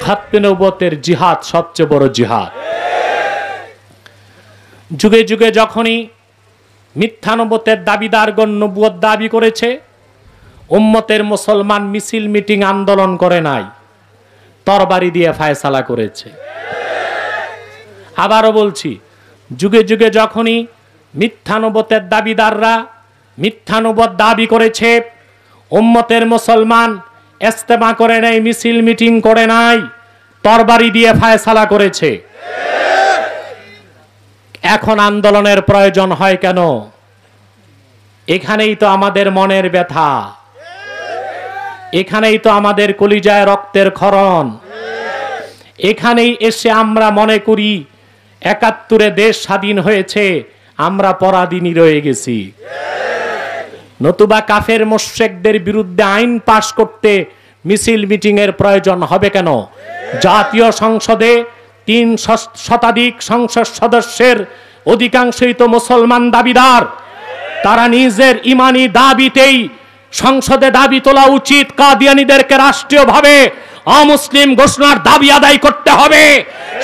B: খাতমে নবুয়তের জিহাদ সবচেয়ে বড় জিহাদ। যুগে যুগে যখনই মিথ্যা নবুয়তের দাবিদারগণ নবুয়ত দাবি করেছে, উম্মতের মুসলমান মিছিল মিটিং আন্দোলন করে নাই, তরবারি দিয়ে ফায়সালা করেছে। আবারও বলছি, যুগে যুগে যখনই মিথ্যা নবুয়তের দাবিদাররা মিথ্যা নবুয়ত দাবি করেছে, উম্মতের মুসলমান ইজতেমা করে নাই, মিছিল মিটিং করে নাই, তরবারি দিয়ে ফায়সালা করেছে। এখন আন্দোলনের প্রয়োজন হয় কেন? এখানেই তো আমাদের মনের ব্যথা, এখানেই তো আমাদের কলিজায় রক্তের ক্ষরণ। এখানেই এসে আমরা মনে করি ৭১-এ দেশ স্বাধীন হয়েছে, আমরা পরাধীনই রয়ে গেছি। নতুবা কাফের মুশরিকদের বিরুদ্ধে আইন পাশ করতে মিছিল মিটিং এর প্রয়োজন হবে কেন? জাতীয় সংসদে ৩ শতাধিক সংসদ সদস্যের অধিকাংশই তো মুসলমান দাবিদার। তারা নিজের ইমানি দাবিতেই সংসদে দাবি তোলা উচিত, কাদিয়ানীদেরকে রাষ্ট্রীয়ভাবে অমুসলিম ঘোষণার দাবি আদায় করতে হবে।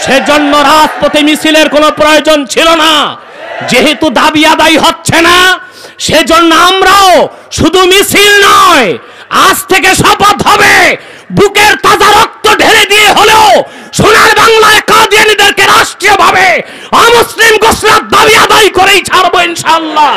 B: সেজন্য রাজপথে মিছিলের কোনো প্রয়োজন ছিল না। যেহেতু দাবি আদায় হচ্ছে না, সেজন্য আমরাও শুধু মিছিল নয়, আজ থেকে শপথ হবে বুকের তাজা রক্ত ঢেলে দিয়ে হলেও সোনার বাংলায় কাদিয়ানীদেরকে রাষ্ট্রীয়ভাবে হবে, অমুসলিম ঘোষণার দাবি আদায় করেই ছাড়বো ইনশাআল্লাহ।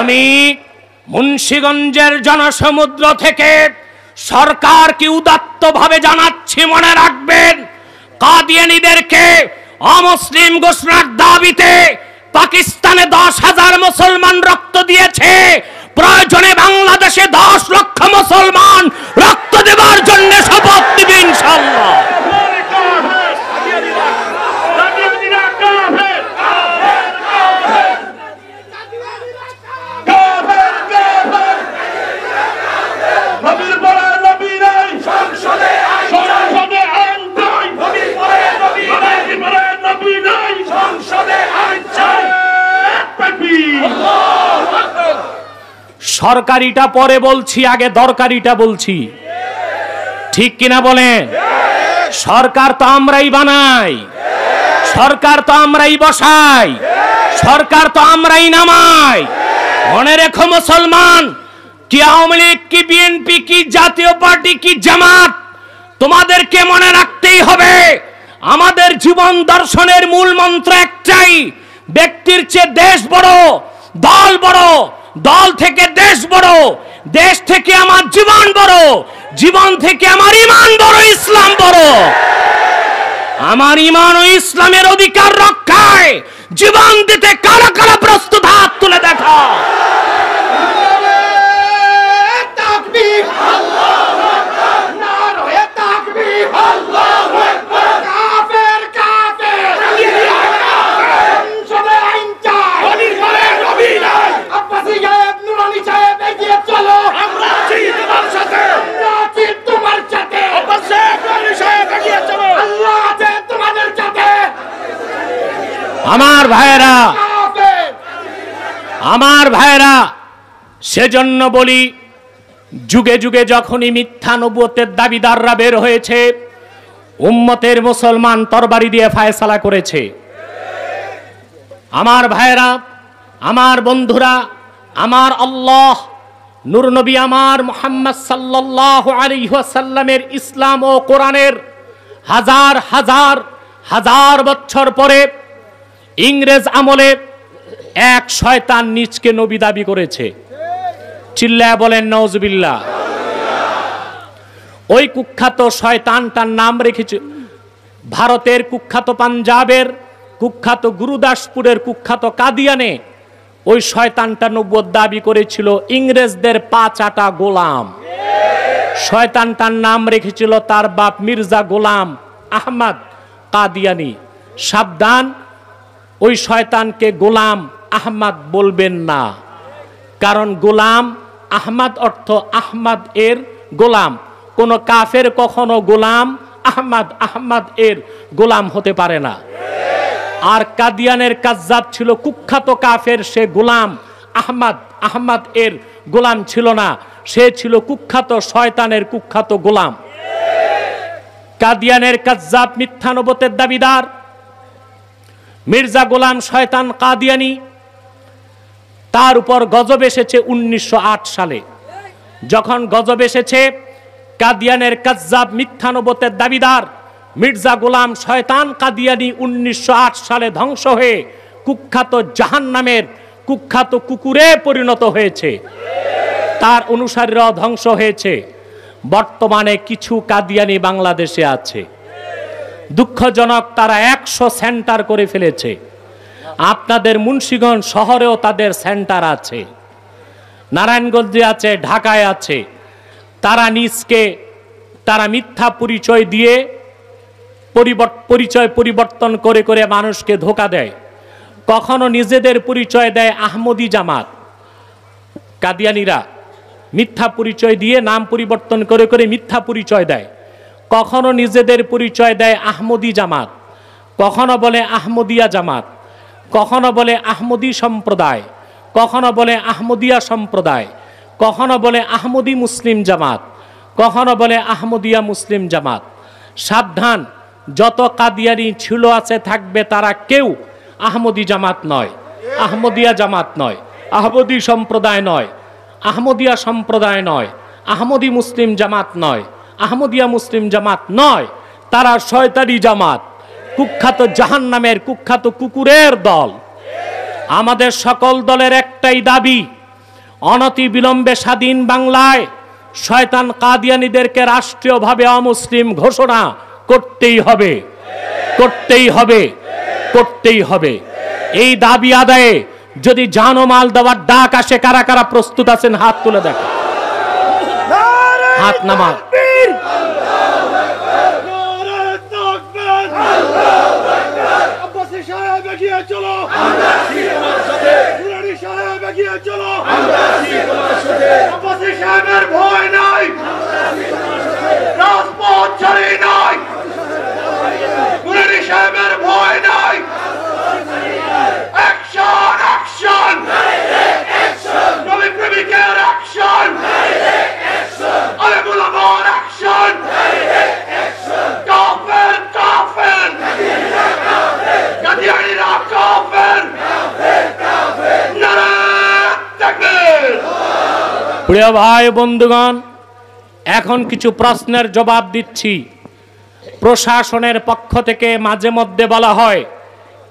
B: আমি মুন্সিগঞ্জের জনসমুদ্র থেকে সরকারকে উদাত্তভাবে জানাচ্ছি, মনে রাখবেন, কাদিয়ানীদেরকে অমুসলিম ঘোষণার দাবিতে পাকিস্তানে 10,000 মুসলমান রক্ত দিয়েছে, প্রয়োজনে বাংলাদেশে 10 লক্ষ মুসলমান রক্ত দেওয়ার জন্য শপথ দিবে ইনশাআল্লাহ। সরকারিটা পরে বলছি, আগে দরকারিটা বলছি, ঠিক কিনা বলেন? সরকার তো আমরাই বানাই, সরকার তো আমরাই বসাই, সরকার তো আমরাই নামাই। মনে রেখো মুসলমান, কি আওয়ামী লীগ, কি বিএনপি, কি জাতীয় পার্টি, কি জামাত, তোমাদেরকে মনে রাখতেই হবে আমাদের জীবন দর্শনের মূল মন্ত্র একটাই, ব্যক্তির চেয়ে দেশ বড়, দল বড়, দল থেকে দেশ বড়, দেশ থেকে আমার জীবন বড়, জীবন থেকে আমার ঈমান বড়, ইসলাম বড়। আমার ঈমান ও ইসলামের অধিকার রক্ষায় জীবন দিতে কারা কারা প্রস্তুত, হাত তুলে দেখা। আমার ভাইরা, সেজন্য বলি, যুগে যুগে যখনই মিথ্যা নবুয়তের দাবিদাররা বের হয়েছে, উম্মতের মুসলমান তরবারি দিয়ে ফায়সালা করেছে। আমার ভাইরা, আমার বন্ধুরা, আমার আল্লাহ নূর নবী আমার মুহাম্মদ সাল্লাল্লাহু আলাইহি ওয়াসাল্লামের ইসলাম ও কোরআনের হাজার হাজার হাজার বছর পরে ইংরেজ আমলে এক শয়তান নিজকে নবী দাবি করেছে। চিল্লায়া বলেন নাউজুবিল্লাহ। ওই কুখ্যাত শয়তানটার নাম রেখেছে ভারতের কুখ্যাত, পাঞ্জাবের কুখ্যাত, গুরুদাসপুরের কুখ্যাত কাদিয়ানে ওই শয়তানটা নবুয়ত দাবি করেছিল, ইংরেজদের পা চাটা গোলাম। শয়তানটার নাম রেখেছিল তার বাপ মির্জা গোলাম আহমদ কাদিয়ানি। সাবধান, ওই শয়তানকে গোলাম আহমদ বলবেন না, কারণ গোলাম আহমদ অর্থ আহমদ এর গোলাম। কোন কাফের কখনো গোলাম আহমদ এর গোলাম হতে পারে না। আর কাদিয়ানের কাজ্জাব ছিল কুখ্যাত কাফের, সে গোলাম আহমদ এর গোলাম ছিল না, সে ছিল কুখ্যাত শয়তানের কুখ্যাত গোলাম। কাদিয়ানের কাজ্জাব মিথ্যা নবুয়তের দাবিদার মির্জা গোলাম শয়তান কাদিয়ানি, তার উপর গজব এসেছে 1908 সালে। যখন গজব এসেছে, কাদিয়ানের কাজ্জাব মিথ্যা নবুয়তের দাবিদার মির্জা গোলাম শয়তান কাদিয়ানি 1908 সালে ধ্বংস হয়ে কুখ্যাত জাহান্নামের কুখ্যাত কুকুরে পরিণত হয়েছে, তার অনুসারীরাও ধ্বংস হয়েছে। বর্তমানে কিছু কাদিয়ানি বাংলাদেশে আছে, দুঃখজনক, তারা 100 সেন্টার করে ফেলেছে। আপনাদের মুন্সিগঞ্জ শহরেও তাদের সেন্টার আছে, নারায়ণগঞ্জে আছে, ঢাকায় আছে। তারা নিজকে মিথ্যা পরিচয় দিয়ে পরিচয় পরিবর্তন করে করে মানুষকে ধোঁকা দেয়। কখনো নিজেদের পরিচয় দেয় আহমদি জামাত, কাদিয়ানীরা মিথ্যা পরিচয় দিয়ে নাম পরিবর্তন করে করে মিথ্যা পরিচয় দেয়। কখনো নিজেদের পরিচয় দেয় আহমদী জামাত, কখনো বলে আহমদিয়া জামাত, কখনো বলে আহমদী সম্প্রদায়, কখনো বলে আহমদিয়া সম্প্রদায়, কখনো বলে আহমদী মুসলিম জামাত, কখনো বলে আহমদিয়া মুসলিম জামাত। সাবধান, যত কাদিয়ানি ছিল আছে থাকবে তারা কেউ আহমদী জামাত নয়, আহমদিয়া জামাত নয়, আহমদী সম্প্রদায় নয়, আহমদিয়া সম্প্রদায় নয়, আহমদী মুসলিম জামাত নয়, আহমদিয়া মুসলিম জামাত নয়। তারা শয়তানি জামাত, কুখ্যাত জাহান্নামের কুখ্যাত কুকুরের দল। আমাদের সকল দলের একটাই দাবি, অনতি বিলম্বে স্বাধীন বাংলায় শয়তান কাদিয়ানীদেরকে রাষ্ট্রীয়ভাবে অমুসলিম ঘোষণা করতেই হবে, করতেই হবে, করতেই হবে। এই দাবি আদায়ে যদি জানমাল দেওয়ার ডাক আসে, কারা কারা প্রস্তুত আছেন হাত তুলে দেখেন, হাত নামা।
A: ভয় নাই, রাজপথ ছাড়ি নাই, মুরারি সাহেবের ভয় নাই। অ্যাকশন, অ্যাকশন, নবী প্রেমিকের অ্যাকশন, আলেমুল আমার অ্যাকশন, কাফের কাফের, কাদিয়ানীরা কাফের, নারায়ে তাকবীর।
B: প্রিয় ভাই বন্ধুগণ, এখন কিছু প্রশ্নের জবাব দিচ্ছি। প্রশাসনের পক্ষ থেকে মাঝে মধ্যে বলা হয়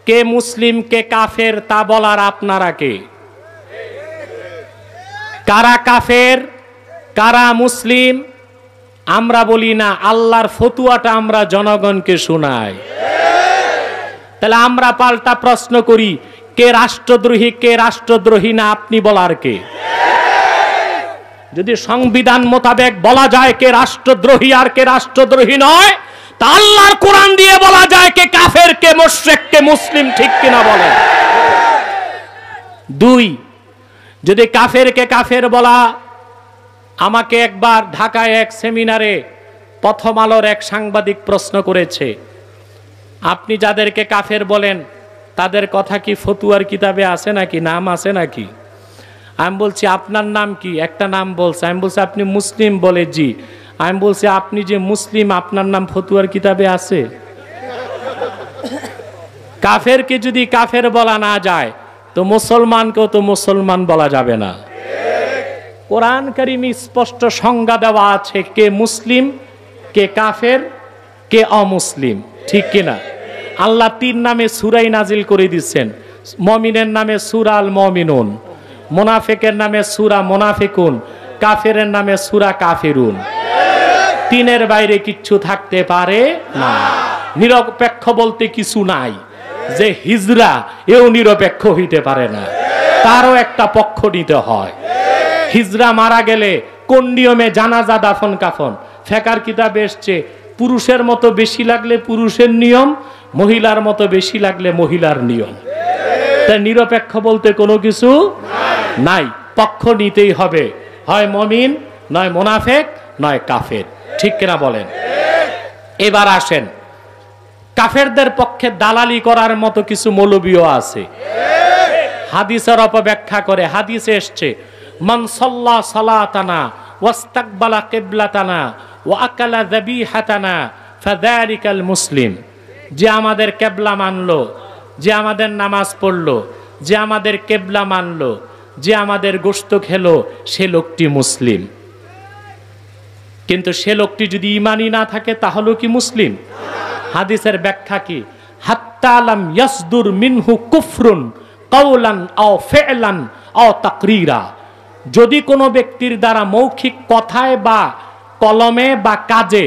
B: কে মুসলিম কে কাফের, তা বলার আপনারা কে? কারা কাফের কারা মুসলিম আমরা বলি না, আল্লাহর ফতুয়াটা আমরা জনগণকে শোনাই। তাহলে আমরা পাল্টা প্রশ্ন করি, কে রাষ্ট্রদ্রোহী কে রাষ্ট্রদ্রোহী না আপনি বলার কে? যদি সংবিধান মোতাবেক বলা যায় কে রাষ্ট্রদ্রোহী আর কে রাষ্ট্রদ্রোহী নয়, তা আল্লাহর কোরআন দিয়ে বলা যায় কে কাফের কে মুশরিক কে মুসলিম, ঠিক কিনা বলেন? দুই, যদি কাফেরকে কাফের বলা, আমাকে একবার ঢাকায় এক সেমিনারে প্রথম আলোর এক সাংবাদিক প্রশ্ন করেছে, আপনি যাদেরকে কাফের বলেন তাদের কথা কি ফতুয়ার কিতাবে আছে নাকি, নাম আছে নাকি? আমি বলছি আপনার নাম কি? একটা নাম বলছে। আমি বলছি আপনি মুসলিম? বলে জি। আমি বলছি আপনি যে মুসলিম, আপনার নাম ফতুয়ার কিতাবে আছে? কাফেরকে যদি কাফের বলা না যায় তো মুসলমানকেও তো মুসলমান বলা যাবে না। কোরআন কারীমে স্পষ্ট সংজ্ঞা দেওয়া আছে কে মুসলিম কে কাফের কে অমুসলিম, ঠিক কিনা? আল্লাহ 3 নামে সূরা নাজিল করে দিচ্ছেন। মুমিনের নামে সূরা আল মুমিনুন, মুনাফিকের নামে সূরা মুনাফিকুন, কাফেরের নামে সূরা কাফিরুন। 3-এর বাইরে কিচ্ছু থাকতে পারে না। নিরপেক্ষ বলতে কিছু নাই, যে হিজরা এও নিরপেক্ষ হইতে পারে না, তারও একটা পক্ষ নিতে হয়। হিজরা মারা গেলে কোন নিয়মে জানাজা দাফন কাফন? ফিকহের কিতাবে এসেছে পুরুষের মতো বেশি লাগলে পুরুষের নিয়ম, মহিলার মতো বেশি লাগলে মহিলার নিয়ম। তাই নিরপেক্ষ বলতে কোনো কিছু নাই, পক্ষ নিতেই হবে, হয় মুমিন নয় মুনাফিক নয় কাফের, ঠিক কিনা বলেন? এবার আসেন, কাফেরদের পক্ষে দালালি করার মতো কিছু মৌলবীও আছে, হাদিসের অপব্যাখ্যা করে। হাদিসে এসছে মান সাল্লা সালাতানা ওয়াস্তাকবালা কিবলাতানা ওয়া আকালা যাবিহাতানা ফাযালিকাল মুসলিম। যে আমাদের কিবলা মানলো, যে আমাদের নামাজ পড়লো, যে আমাদের কিবলা মানলো, যে আমাদের গোশত খেলো, সে লোকটি মুসলিম। কিন্তু সে লোকটি যদি ঈমানই না থাকে তাহলে কি মুসলিম? হাদিসের ব্যাখ্যা কি? হাত্তা লাম ইয়াসদুর মিনহু কুফরুন কাওলান আও ফি'লান আও তাকরীরা। যদি কোনো ব্যক্তির দ্বারা মৌখিক কথায় বা কলমে বা কাজে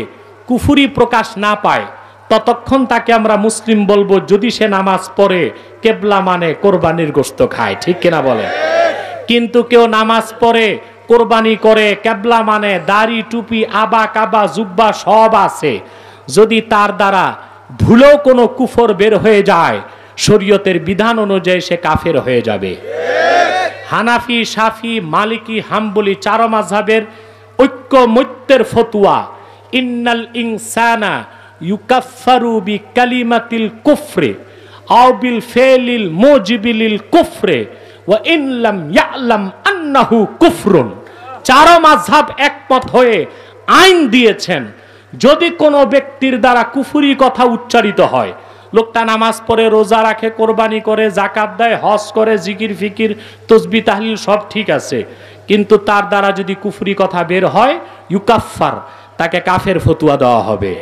B: কুফরি প্রকাশ না পায় ততক্ষণ তাকে আমরা মুসলিম বলবো, যদি সে নামাজ পড়ে, কিবলা মানে, কোরবানির গোশত খায়, ঠিক কিনা বলে? কিন্তু কেউ নামাজ পড়ে, কোরবানি করে, কিবলা মানে, দাড়ি টুপি আবা কাবা জুব্বা সব আছে, যদি তার দ্বারা ভুলেও কোনো কুফর বের হয়ে যায় শরীয়তের বিধান অনুযায়ী সে কাফের হয়ে যাবে। হানাফি, শাফি, মালিকি, হাম্বলি চার মাযহাবের ঐক্যমত্যের ফতোয়া, ইন্নাল ইনসানা ইউকাফফারু বিকালিমাতিল কুফরি আও বিল ফিলিল মুজিবিলিল কুফরি ওয়া ইন লাম ইয়ালাম আন্নাহু কুফরুন। চার মাযহাব একমত হয়ে আইন দিয়েছেন, যদি কোনো ব্যক্তির দ্বারা কুফরি কথা উচ্চারিত হয়, লোকটা নামাজ পড়ে, রোজা রাখে, কোরবানি করে, যাকাত দেয়, হজ করে, জিকির ফিকির তাসবিহ তাহলিল সব ঠিক আছে, কিন্তু তার দ্বারা যদি কুফরি কথা বের হয়, ইউকাফফার, তাকে কাফের ফতোয়া দেওয়া হবে।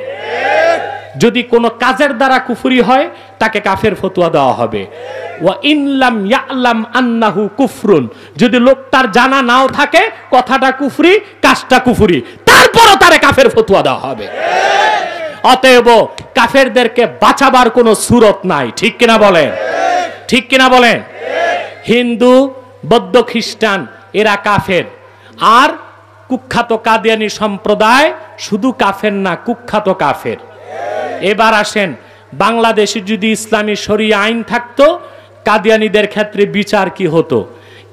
B: যদি কোনো কাজের দ্বারা কুফরি হয়, তাকে কাফের ফতোয়া দেওয়া হবে। ওয়া ইন লাম ইয়ালাম আন্নাহু কুফরুন, যদি লোকটার জানা নাও থাকে কথাটা কুফরি, কাজটা কুফরি, তারপরও তারে কাফের ফতোয়া দেওয়া হবে। অতএব কাফেরদেরকে বাঁচাবার কোনো সুরত নাই। ঠিক কিনা বলেন? ঠিক কিনা বলেন? হিন্দু, বৌদ্ধ, খ্রিস্টান এরা কাফের, আর কুখ্যাত কাদিয়ানি সম্প্রদায় শুধু কাফের না, কুখ্যাত কাফের। এবার আসেন, বাংলাদেশে যদি ইসলামী শরিয়া আইন থাকতো, কাদিয়ানীদের ক্ষেত্রে বিচার কি হতো?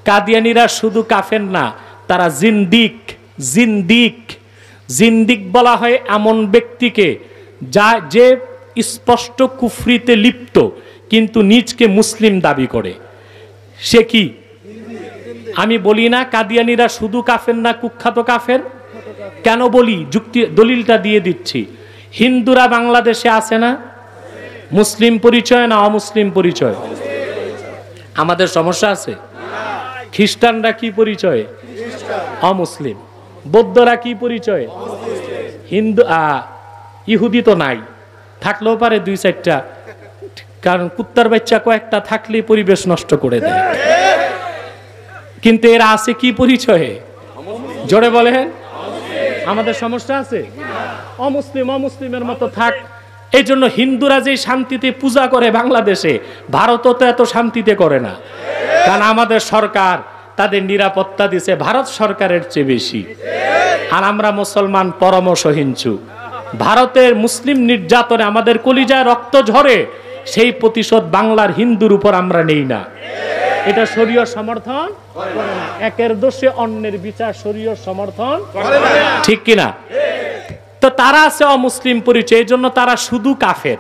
B: কাদিয়ানীরা শুধু কাফের না, তারা জিন্দিক। জিন্দিক জিন্দিক বলা হয় এমন ব্যক্তিকে যে স্পষ্ট কুফরিতে লিপ্ত কিন্তু নিজকে মুসলিম দাবি করে। সে কি? আমি বলি না কাদিয়ানীরা শুধু কাফের না, কুখ্যাত কাফের। কেন বলি? যুক্তি দলিলটা দিয়ে দিচ্ছি। হিন্দুরা বাংলাদেশে আছে না? মুসলিম পরিচয় না অমুসলিম পরিচয়? আমাদের সমস্যা আছে। খ্রিস্টানরা কি পরিচয়? অমুসলিম। বৌদ্ধরা কি পরিচয়? হিন্দু। ইহুদি তো নাই, থাকলেও পারে দুই চারটা, কারণ কুত্তার বাচ্চা কয়েকটা থাকলে পরিবেশ নষ্ট করে দেয়। কিন্তু এরা আছে কি পরিচয়ে? জোরে বলেন। আমাদের সমস্যা আছে। অমুসলিম অমুসলিমের মতো থাক। এই জন্য হিন্দুরা যে শান্তিতে পূজা করে বাংলাদেশে, ভারতও তো এত শান্তিতে করে না, কারণ আমাদের সরকার তাদের নিরাপত্তা দিছে ভারত সরকারের চেয়ে বেশি। আর আমরা মুসলমান পরম সহিংসু। ভারতের মুসলিম নির্যাতনে আমাদের কলিজায় রক্ত ঝরে, সেই প্রতিশোধ বাংলার হিন্দুর উপর আমরা নেই না। এটা শরীয়ত সমর্থন করে না। একের দোষে অন্যের বিচার শরীয়ত সমর্থন করে না। ঠিক কিনা? তো তারা আছে অমুসলিম পরিচয়, এই জন্য তারা শুধু কাফের।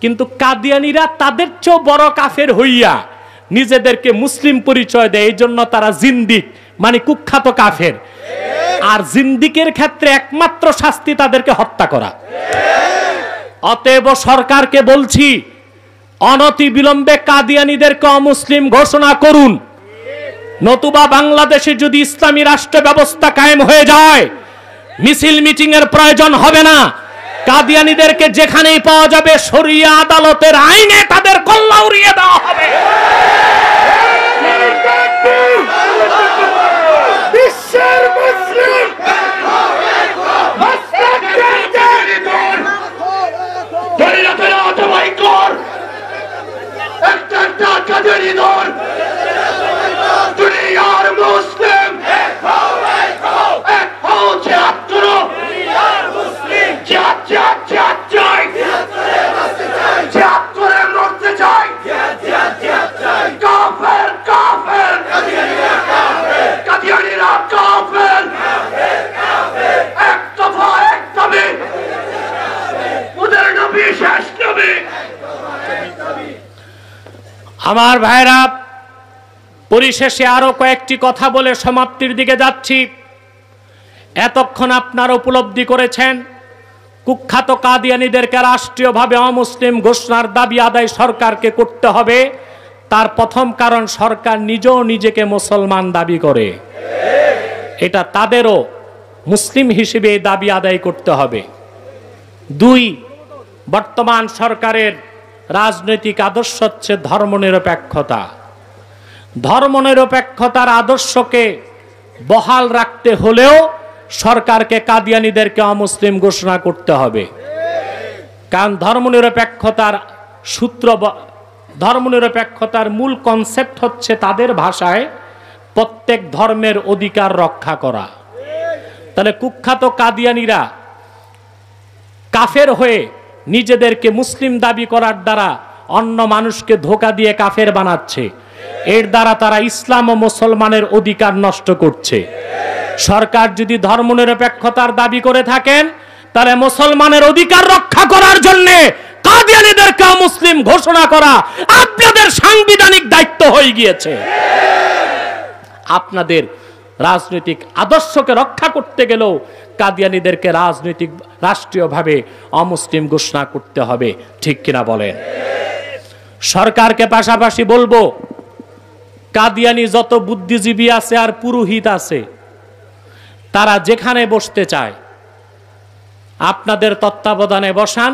B: কিন্তু কাদিয়ানীরা তাদের চেয়েও বড় কাফের হইয়া নিজেদেরকে মুসলিম পরিচয় দেয়, এই জন্য তারা জিন্দিক, মানে কুখ্যাত কাফের। আর জিন্দিকের ক্ষেত্রে একমাত্র শাস্তি তাদেরকে হত্যা করা। অতএব সরকারকে বলছি, অনতি বিলম্বে কাদিয়ানীদেরকে অমুসলিম ঘোষণা করুন, নতুবা বাংলাদেশে যদি ইসলামী রাষ্ট্র ব্যবস্থা কায়েম হয়ে যায়, মিছিল মিটিং এর প্রয়োজন হবে না। কাদিয়ানীদেরকে যেখানেই পাওয়া যাবে শরিয়া আদালতের আইনে তাদের কল্লা উড়িয়ে দেওয়া হবে। বিশ্বের মুসলিম দুনিয়ার মুসলিম আমার ভাইরা, পরিশেষে আরো কয়েকটি কথা বলে সমাপ্তির দিকে যাচ্ছি। এতক্ষণ আপনারা উপলব্ধি করেছেন কুখ্যাত কাদিয়ানীদেরকে রাষ্ট্রীয়ভাবে অমুসলিম ঘোষণার দাবি আদায় সরকারকে করতে হবে। তার প্রথম কারণ, সরকার নিজেও নিজেকে মুসলমান দাবি করে। এটা তাদেরও মুসলিম হিসেবে দাবি আদায় করতে হবে। দুই, বর্তমান সরকারের রাজনৈতিক আদর্শ হচ্ছে ধর্মনিরপেক্ষতা। ধর্মনিরপেক্ষতার আদর্শকে বহাল রাখতে হলেও সরকারকে কাদিয়ানীদেরকে অমুসলিম ঘোষণা করতে হবে। কারণ ধর্মনিরপেক্ষতার মূল কনসেপ্ট হচ্ছে তাদের ভাষায় প্রত্যেক ধর্মের অধিকার রক্ষা করা। তাহলে কুখ্যাত কাদিয়ানীরা কাফের হয়ে নিজেদেরকে মুসলিম দাবি করার দ্বারা অন্য মানুষকে ধোঁকা দিয়ে কাফের বানাচ্ছে। এর দ্বারা তারা ইসলাম ও মুসলমানের অধিকার নষ্ট করছে। সরকার যদি ধর্মনিরপেক্ষতার দাবি করে থাকেন, তাহলে মুসলমানের অধিকার রক্ষা করার জন্য কাদিয়ানীদেরকে মুসলিম ঘোষণা করা আপনাদের সাংবিধানিক দায়িত্ব হয়ে গিয়েছে। আপনাদের রাজনৈতিক আদর্শকে রক্ষা করতে গেলেও কাদিয়ানীদেরকে রাষ্ট্রীয়ভাবে অমুসলিম ঘোষণা করতে হবে, ঠিক কিনা বলেন? সরকারকে পাশাপাশি বলবো, কাদিয়ানী যত বুদ্ধিজীবী আছে আর পুরোহিত আছে, তারা যেখানে বসতে চায় আপনাদের তত্ত্বাবধানে বসান।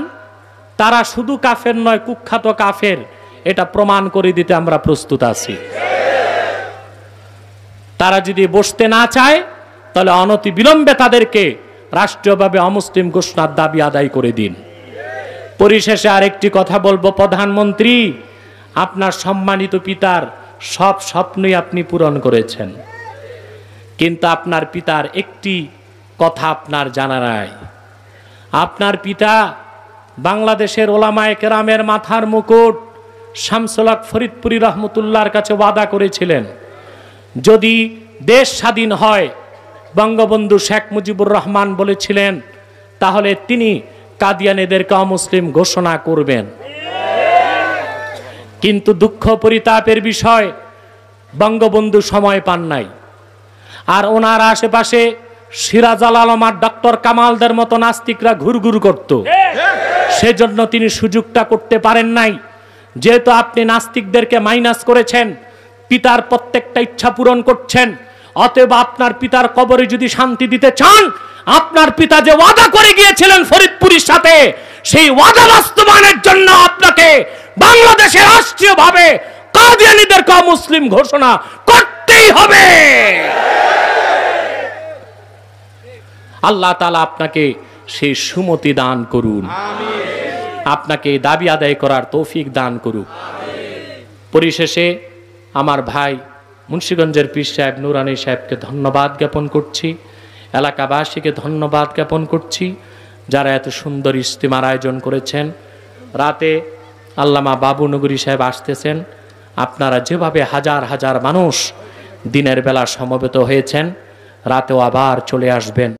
B: তারা শুধু কাফের নয়, কুখ্যাত কাফের, এটা প্রমাণ করে দিতে আমরা প্রস্তুত আছি। তারা যদি বসতে না চায়, তাহলে অনতি বিলম্বে তাদেরকে রাষ্ট্রীয়ভাবে অমুসলিম ঘোষণার দাবি আদায় করে দিন। পরিশেষে আরেকটি কথা বলবো, প্রধানমন্ত্রী, আপনার সম্মানিত পিতার সব স্বপ্নই আপনি পূরণ করেছেন, কিন্তু আপনার পিতার একটি কথা আপনার জানা নাই। আপনার পিতা বাংলাদেশের ওলামায়ে কেরামের মাথার মুকুট শামসুল হক ফরিদপুরি রহমতুল্লাহর কাছে ওয়াদা করেছিলেন, যদি দেশ স্বাধীন হয়, বঙ্গবন্ধু শেখ মুজিবুর রহমান বলেছিলেন, তাহলে তিনি কাদিয়ানীদেরকে অমুসলিম ঘোষণা করবেন। কিন্তু দুঃখ পরিতাপের বিষয়, বঙ্গবন্ধু সময় পান নাই। আর ওনার আশেপাশে সিরাজ আলম আর ডক্টর কামালদের মতো নাস্তিকরা ঘুরঘুর করত, সেজন্য তিনি সুযোগটা করতে পারেন নাই। যেহেতু আপনি নাস্তিকদেরকে মাইনাস করেছেন, পিতার প্রত্যেকটা ইচ্ছা পূরণ করছেন, অতএব আপনার পিতার কবরে যদি শান্তি দিতে চান, আপনার পিতা যে ওয়াদা করে গিয়েছিলেন ফরিদপুরের সাথে, সেই ওয়াদা বাস্তবায়নের জন্য আপনাকে বাংলাদেশে রাষ্ট্রীয়ভাবে কাদিয়ানীদেরকে মুসলিম ঘোষণা করতেই হবে। আল্লাহ তাআলা আপনাকে সেই সুমতি দান করুন, আপনাকে দাবি আদায় করার তৌফিক দান করুন। পরিশেষে আমার ভাই মুন্সিগঞ্জের পীর সাহেব নুরানী সাহেবকে ধন্যবাদ জ্ঞাপন করছি, এলাকাবাসীকে ধন্যবাদ জ্ঞাপন করছি যারা এত সুন্দর ইজতিমার আয়োজন করেছেন। রাতে আল্লামা বাবু নগরী সাহেব আসতেছেন। আপনারা যেভাবে হাজার হাজার মানুষ দিনের বেলা সমবেত হয়েছেন, রাতেও আবার চলে আসবেন।